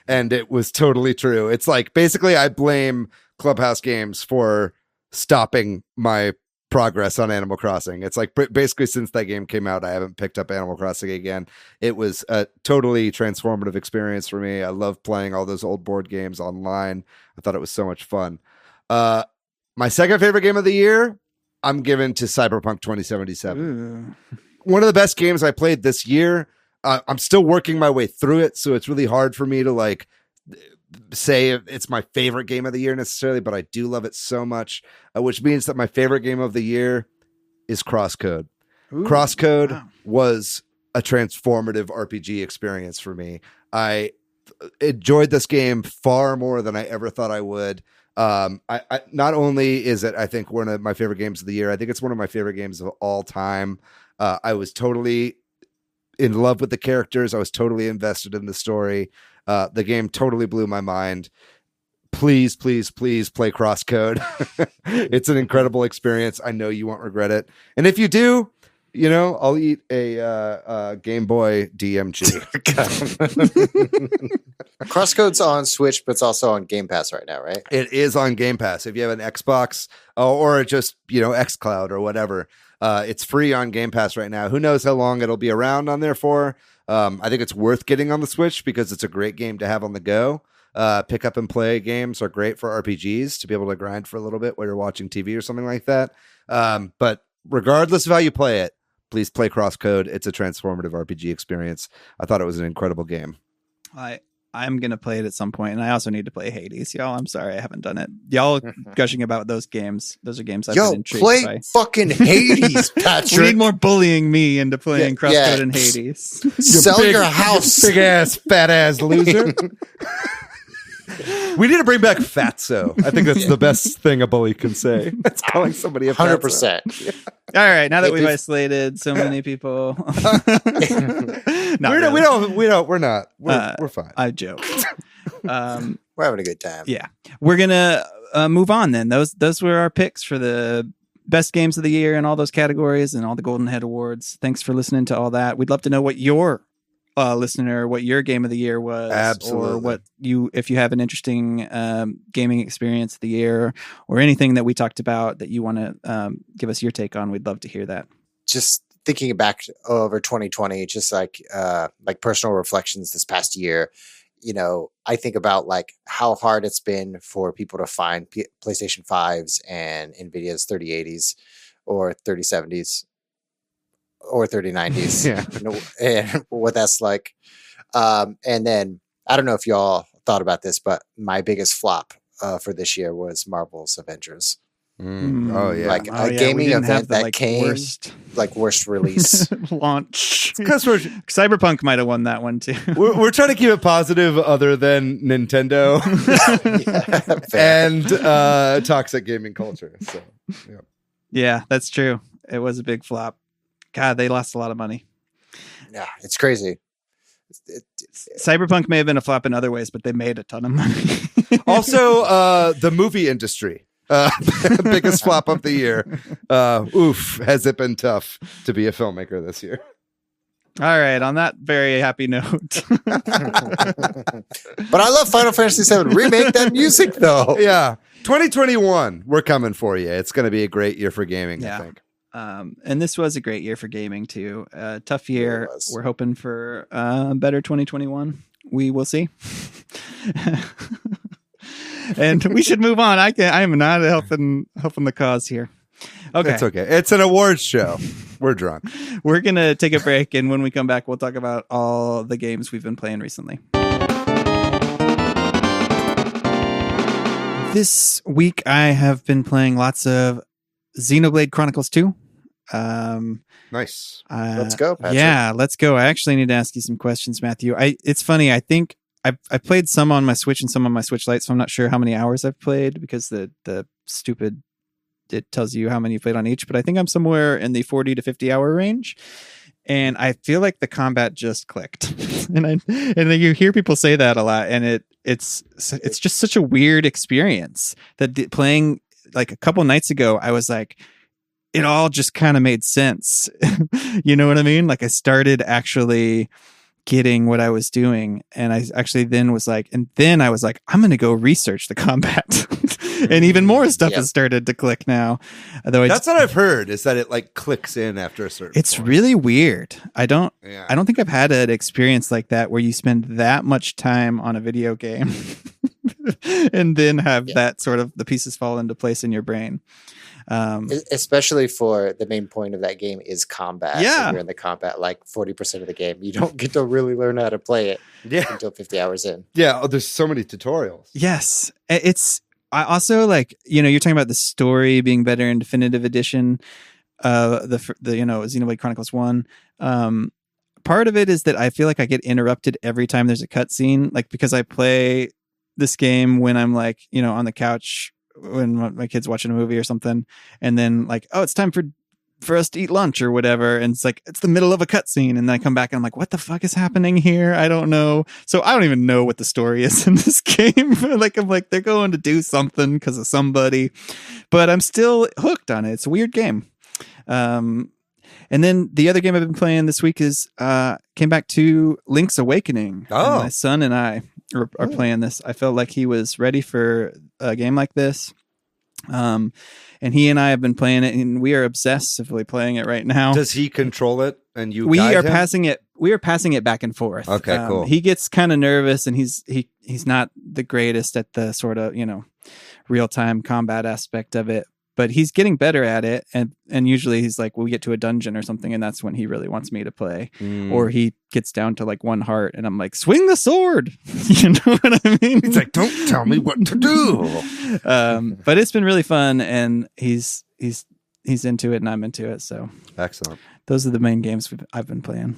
And it was totally true. It's like, basically I blame Clubhouse Games for stopping my progress on Animal Crossing. It's like basically since that game came out, I haven't picked up Animal Crossing again. It was a totally transformative experience for me. I love playing all those old board games online. I thought it was so much fun. My second favorite game of the year, I'm giving to Cyberpunk 2077. Ooh. One of the best games I played this year. I'm still working my way through it, so it's really hard for me to like say it's my favorite game of the year necessarily, but I do love it so much, which means that my favorite game of the year is Crosscode. Crosscode was a transformative RPG experience for me. I enjoyed this game far more than I ever thought I would. I not only is it, I think, one of my favorite games of the year, I think it's one of my favorite games of all time. I was totally in love with the characters. I was totally invested in the story. The game totally blew my mind. Please, please, please play Crosscode. It's an incredible experience. I know you won't regret it. And if you do, you know, I'll eat a Game Boy DMG. Crosscode's on Switch, but it's also on Game Pass right now, right? It is on Game Pass. If you have an Xbox or just, you know, xCloud or whatever, it's free on Game Pass right now. Who knows how long it'll be around on there for? I think it's worth getting on the Switch because it's a great game to have on the go. Pick up and play games are great for RPGs to be able to grind for a little bit while you're watching TV or something like that. But regardless of how you play it, please play Crosscode. It's a transformative RPG experience. I thought it was an incredible game. I'm going to play it at some point, and I also need to play Hades. Y'all, I'm sorry I haven't done it. Y'all gushing about those games. Those are games I've been intrigued by. Play fucking Hades, Patrick. We need more bullying me into playing Crosscode and Hades. Sell your house. Big ass, fat ass loser. We need to bring back fatso. I think that's the best thing a bully can say. That's calling somebody a fatso. 100%. All right, now that we've isolated so many people, we're not. We're fine. I joke. We're having a good time. Yeah, we're gonna move on then. Those were our picks for the best games of the year and all those categories and all the Golden Head Awards. Thanks for listening to all that. We'd love to know what your listener, what your game of the year was. Absolutely. Or if you have an interesting gaming experience of the year or anything that we talked about that you want to give us your take on. We'd love to hear that. Just thinking back over 2020, just like personal reflections this past year, you know, I think about like how hard it's been for people to find PlayStation 5s and NVIDIA's 3080s or 3070s. or 3090s. Yeah. And what that's like. And then I don't know if y'all thought about this, but my biggest flop for this year was Marvel's Avengers. Oh yeah, Like a gaming event that came worst release launch. because Cyberpunk might have won that one too. we're trying to keep it positive, other than Nintendo and toxic gaming culture. So yeah, that's true. It was a big flop. God, they lost a lot of money. Yeah, it's crazy. Cyberpunk may have been a flop in other ways, but they made a ton of money. Also, the movie industry. Biggest flop of the year. Oof, has it been tough to be a filmmaker this year? All right, on that very happy note. But I love Final Fantasy VII. Remake that music, though. Yeah. 2021, we're coming for you. It's going to be a great year for gaming, I think. And this was a great year for gaming, too. Tough year. We're hoping for better 2021. We will see. And we should move on. I am not helping the cause here. Okay. It's okay. It's an awards show. We're drunk. We're going to take a break. And when we come back, we'll talk about all the games we've been playing recently. This week, I have been playing lots of Xenoblade Chronicles 2. Nice. Let's go, Patrick. Yeah, let's go. I actually need to ask you some questions, Matthew. It's funny. I think I played some on my Switch and some on my Switch Lite, so I'm not sure how many hours I've played because the stupid, it tells you how many you played on each, but I think I'm somewhere in the 40 to 50 hour range. And I feel like the combat just clicked. and you hear people say that a lot, and it's just such a weird experience that playing like a couple nights ago, I was like, it all just kind of made sense. You know what I mean? Like I started actually getting what I was doing. And I actually then was like, I'm going to go research the combat. And even more stuff has started to click now. Although that's what I've heard, is that it like clicks in after a certain It's point. really weird. I don't think I've had an experience like that where you spend that much time on a video game and then have that sort of the pieces fall into place in your brain. Especially for the main point of that game is combat. Yeah. When you're in the combat, like 40% of the game, you don't get to really learn how to play it until 50 hours in. Yeah. Oh, there's so many tutorials. Yes. I also like, you're talking about the story being better in Definitive Edition, the Xenoblade Chronicles 1. Part of it is that I feel like I get interrupted every time there's a cutscene, like because I play this game when I'm like, on the couch when my kid's watching a movie or something, and then like, oh, it's time for us to eat lunch or whatever, and it's like it's the middle of a cutscene, and then I come back and I'm like, what the fuck is happening here? I don't know. So I don't even know what the story is in this game. I'm like they're going to do something because of somebody, but I'm still hooked on it. It's a weird game. And then the other game I've been playing this week is came back to Link's Awakening. Oh, my son and I are playing this. I felt like he was ready for a game like this. And he and I have been playing it, and we are obsessively playing it right now. Does he control it and you we guide are him? passing it. We are passing it back and forth. Okay, cool. He gets kind of nervous, and he's not the greatest at the sort of, real-time combat aspect of it, but he's getting better at it. And usually he's like, we get to a dungeon or something, and that's when he really wants me to play. Or he gets down to like one heart, and I'm like, swing the sword. You know what I mean? He's like, don't tell me what to do. But it's been really fun, and he's into it, and I'm into it. So excellent. Those are the main games I've been playing.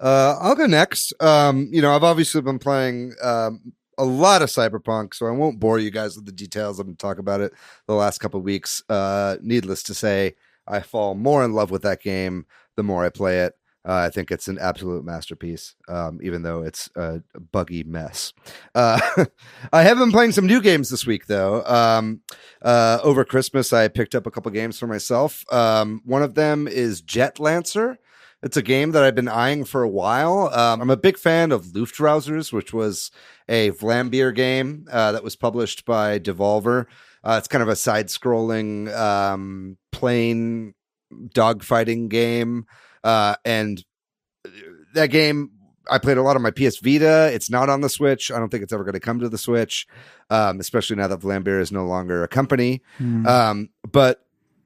I'll go next. I've obviously been playing a lot of Cyberpunk, so I won't bore you guys with the details. I'm going to talk about it the last couple of weeks. Needless to say, I fall more in love with that game the more I play it. I think it's an absolute masterpiece, even though it's a buggy mess. I have been playing some new games this week, though. Over Christmas, I picked up a couple games for myself. One of them is Jet Lancer. It's a game that I've been eyeing for a while. I'm a big fan of Luftrausers, which was a Vlambeer game that was published by Devolver. It's kind of a side-scrolling plane dogfighting game. And that game, I played a lot on my PS Vita. It's not on the Switch. I don't think it's ever going to come to the Switch, especially now that Vlambeer is no longer a company. But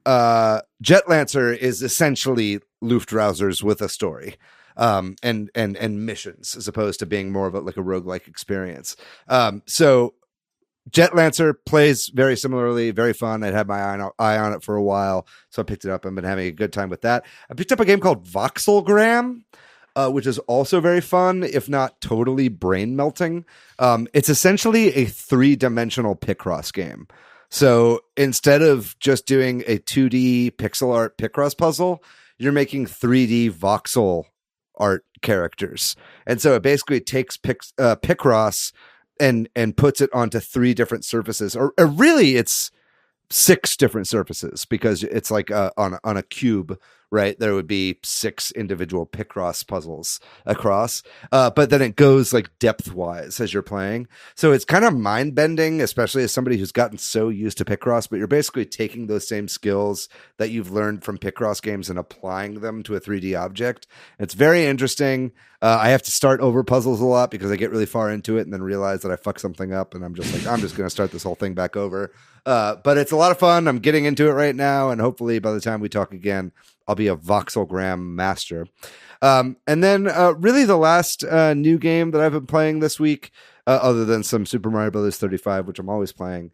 Jet Lancer is essentially Luftrausers with a story. And missions, as opposed to being more of like a roguelike experience. So Jet Lancer plays very similarly, very fun. I'd had my eye on it for a while, so I picked it up and been having a good time with that. I picked up a game called Voxelgram, which is also very fun, if not totally brain melting. It's essentially a 3-dimensional Picross game. So instead of just doing a 2D pixel art Picross puzzle, you're making 3D voxel art characters. And so it basically takes Picross and puts it onto 3 different surfaces, or really it's 6 different surfaces, because it's like on a cube, right? There would be 6 individual Picross puzzles across, but then it goes like depth wise as you're playing. So it's kind of mind bending, especially as somebody who's gotten so used to Picross, but you're basically taking those same skills that you've learned from Picross games and applying them to a 3D object. It's very interesting. I have to start over puzzles a lot because I get really far into it and then realize that I fucked something up, and I'm just like, I'm just going to start this whole thing back over. But it's a lot of fun. I'm getting into it right now, and hopefully by the time we talk again, I'll be a Voxelgram master. And then really the last new game that I've been playing this week, other than some Super Mario Brothers 35, which I'm always playing,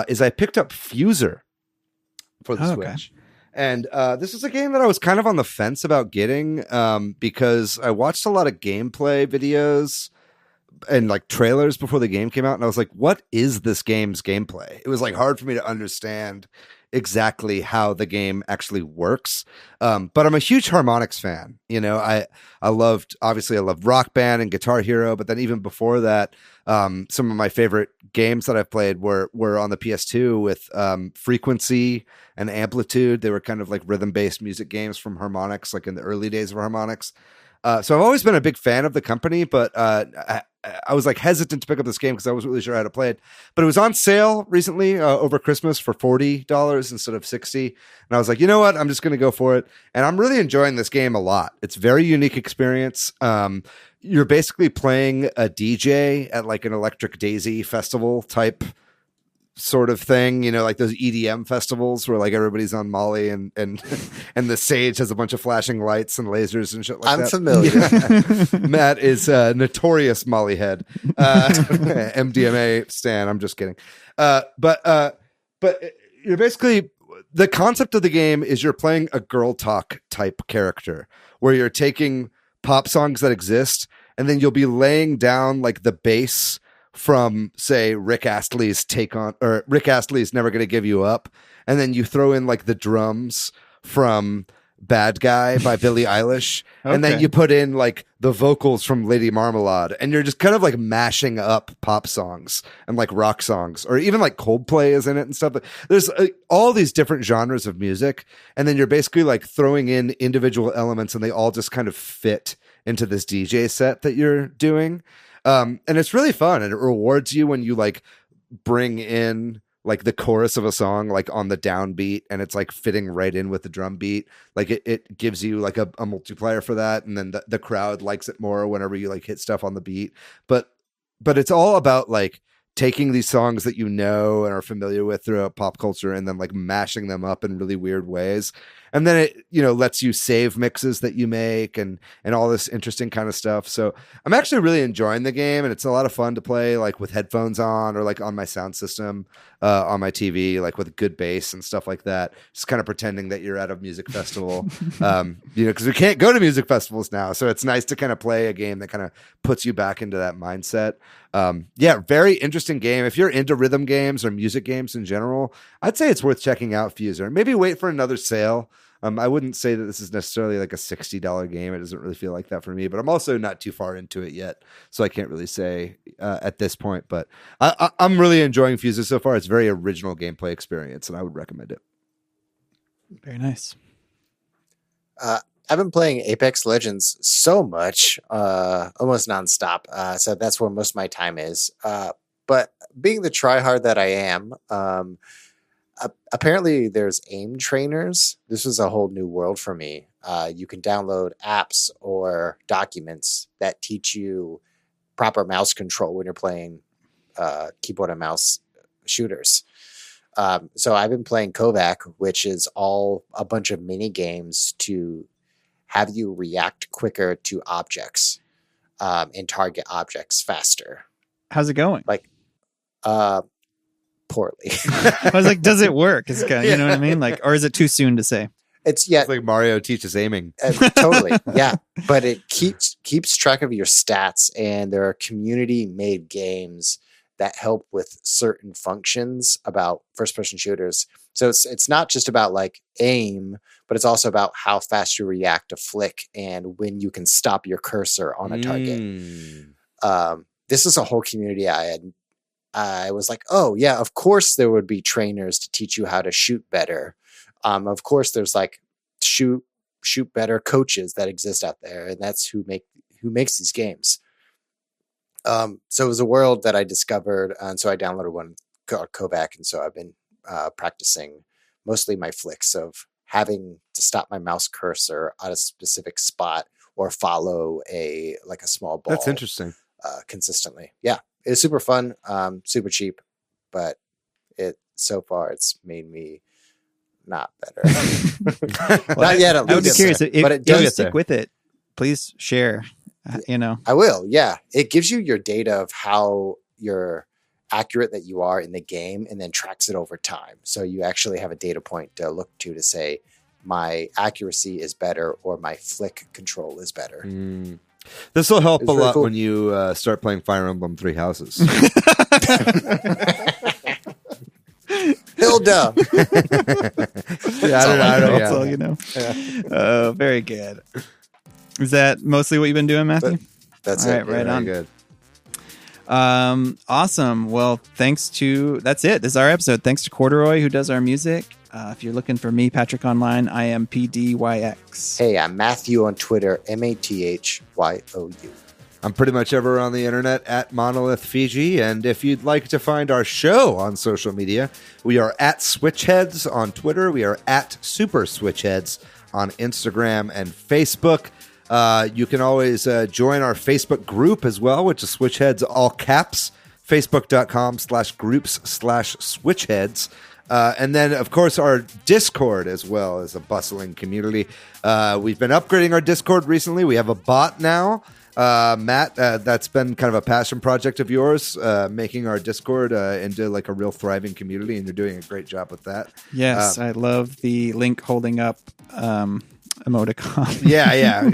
is I picked up Fuser for the Switch. Okay. And this is a game that I was kind of on the fence about getting because I watched a lot of gameplay videos and like trailers before the game came out, and I was like, what is this game's gameplay? It was like hard for me to understand exactly how the game actually works. But I'm a huge harmonics fan. You know, I loved Rock Band and Guitar Hero, but then even before that, some of my favorite games that I've played were on the PS2 with Frequency and Amplitude. They were kind of like rhythm-based music games from Harmonix, like in the early days of Harmonix. So I've always been a big fan of the company, but I was like hesitant to pick up this game because I wasn't really sure how to play it. But it was on sale recently over Christmas for $40 instead of $60. And I was like, you know what? I'm just going to go for it. And I'm really enjoying this game a lot. It's a very unique experience. You're basically playing a DJ at like an Electric Daisy festival type sort of thing, you know, like those EDM festivals where like everybody's on Molly and the stage has a bunch of flashing lights and lasers and shit like that. I'm familiar. Matt is a notorious Molly head, MDMA stan. I'm just kidding. But you're basically, the concept of the game is you're playing a girl talk type character where you're taking pop songs that exist and then you'll be laying down like the bass from, say, Rick Astley's Rick Astley's Never Gonna Give You Up, and then you throw in like the drums from Bad Guy by Billie Eilish, and then you put in like the vocals from Lady Marmalade, and you're just kind of like mashing up pop songs and like rock songs, or even like Coldplay is in it and stuff. There's all these different genres of music, and then you're basically like throwing in individual elements, and they all just kind of fit into this DJ set that you're doing. And it's really fun, and it rewards you when you like bring in like the chorus of a song like on the downbeat, and it's like fitting right in with the drum beat. Like it gives you like a multiplier for that, and then the crowd likes it more whenever you like hit stuff on the beat. But it's all about like taking these songs that you know and are familiar with throughout pop culture and then like mashing them up in really weird ways. And then it, you know, lets you save mixes that you make and all this interesting kind of stuff. So I'm actually really enjoying the game, and it's a lot of fun to play like with headphones on or like on my sound system on my TV, like with good bass and stuff like that. Just kind of pretending that you're at a music festival, you know, because we can't go to music festivals now. So it's nice to kind of play a game that kind of puts you back into that mindset. Yeah, very interesting game. If you're into rhythm games or music games in general, I'd say it's worth checking out Fuser. Maybe wait for another sale. I wouldn't say that this is necessarily like a $60 game. It doesn't really feel like that for me, but I'm also not too far into it yet, so I can't really say at this point. But I'm really enjoying Fuser so far. It's a very original gameplay experience, and I would recommend it. Very nice. I've been playing Apex Legends so much, almost nonstop. So that's where most of my time is. But being the tryhard that I am, apparently there's aim trainers. This was a whole new world for me. You can download apps or documents that teach you proper mouse control when you're playing keyboard and mouse shooters. So I've been playing Kovac, which is all a bunch of mini games to have you react quicker to objects and target objects faster. How's it going? Like, poorly. I was like, does it work? Is it kind of, you know what I mean? Like, or is it too soon to say? It's like Mario teaches aiming. Totally. Yeah. But it keeps track of your stats, and there are community made games that help with certain functions about first person shooters. So it's not just about like aim, but it's also about how fast you react to flick and when you can stop your cursor on a target. This is a whole community I was like, oh yeah, of course there would be trainers to teach you how to shoot better. Of course there's like shoot better coaches that exist out there, and that's who makes these games. So it was a world that I discovered, and so I downloaded one called Kovac, and so I've been practicing mostly my flicks of having to stop my mouse cursor at a specific spot or follow a small ball. That's interesting. Consistently. Yeah, it's super fun, super cheap, but so far it's made me not better. Not yet. I would be curious, but it does does stick with it. Please share. I will. Yeah, it gives you your data of how you're accurate that you are in the game, and then tracks it over time. So you actually have a data point to look to say my accuracy is better or my flick control is better. This will help a lot cool. when you start playing Fire Emblem Three Houses. Hilda. Yeah, I don't know. That's all you know. Yeah. Very good. Is that mostly what you've been doing, Matthew? That's all it. right, right Very on. good. Awesome. Well, that's it. This is our episode. Thanks to Corduroy, who does our music. If you're looking for me, Patrick, online, I am PDYX. Hey, I'm Matthew on Twitter, MATHYOU. I'm pretty much everywhere on the internet at Monolith Fiji. And if you'd like to find our show on social media, we are at Switch Headz on Twitter. We are at Super Switch Headz on Instagram and Facebook. You can always join our Facebook group as well, which is Switch Headz, all caps, facebook.com/groups/Switch Headz. And then, of course, our Discord as well is a bustling community. We've been upgrading our Discord recently. We have a bot now. Matt, that's been kind of a passion project of yours, making our Discord into like a real thriving community, and you're doing a great job with that. Yes, I love the link holding up emoticon. Yeah. We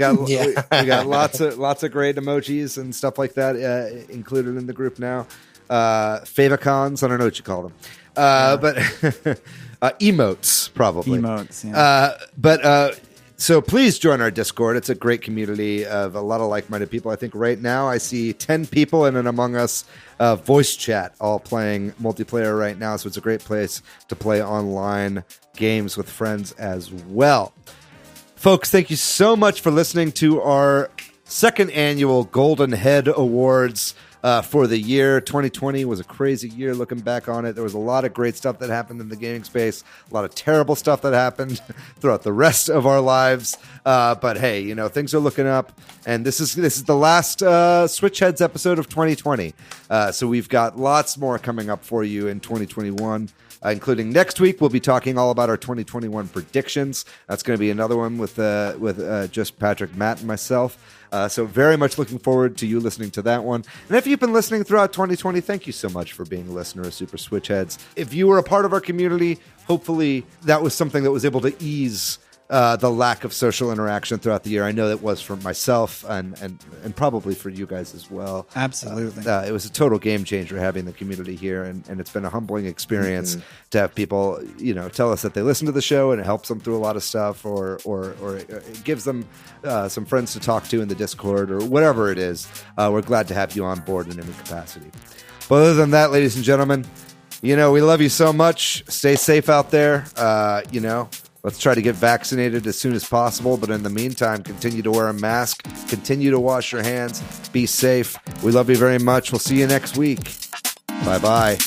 got lots of great emojis and stuff like that included in the group now. Favicons, I don't know what you call them. But emotes, probably. Emotes, yeah. So please join our Discord. It's a great community of a lot of like-minded people. I think right now I see 10 people in an Among Us voice chat all playing multiplayer right now. So it's a great place to play online games with friends as well. Folks, thank you so much for listening to our second annual Golden Head Awards for the year. 2020 was a crazy year looking back on it. There was a lot of great stuff that happened in the gaming space, a lot of terrible stuff that happened throughout the rest of our lives. But hey, things are looking up, and this is the last Switch Headz episode of 2020. So we've got lots more coming up for you in 2021. Including next week, we'll be talking all about our 2021 predictions. That's going to be another one with just Patrick, Matt, and myself. So very much looking forward to you listening to that one. And if you've been listening throughout 2020, thank you so much for being a listener of Super Switch Headz. If you were a part of our community, hopefully that was something that was able to ease the lack of social interaction throughout the year. I know that was for myself and probably for you guys as well. Absolutely. It was a total game changer having the community here, and it's been a humbling experience to have people, tell us that they listen to the show and it helps them through a lot of stuff, or it gives them some friends to talk to in the Discord or whatever it is. We're glad to have you on board in any capacity. But other than that, ladies and gentlemen, we love you so much. Stay safe out there. Let's try to get vaccinated as soon as possible. But in the meantime, continue to wear a mask. Continue to wash your hands. Be safe. We love you very much. We'll see you next week. Bye-bye.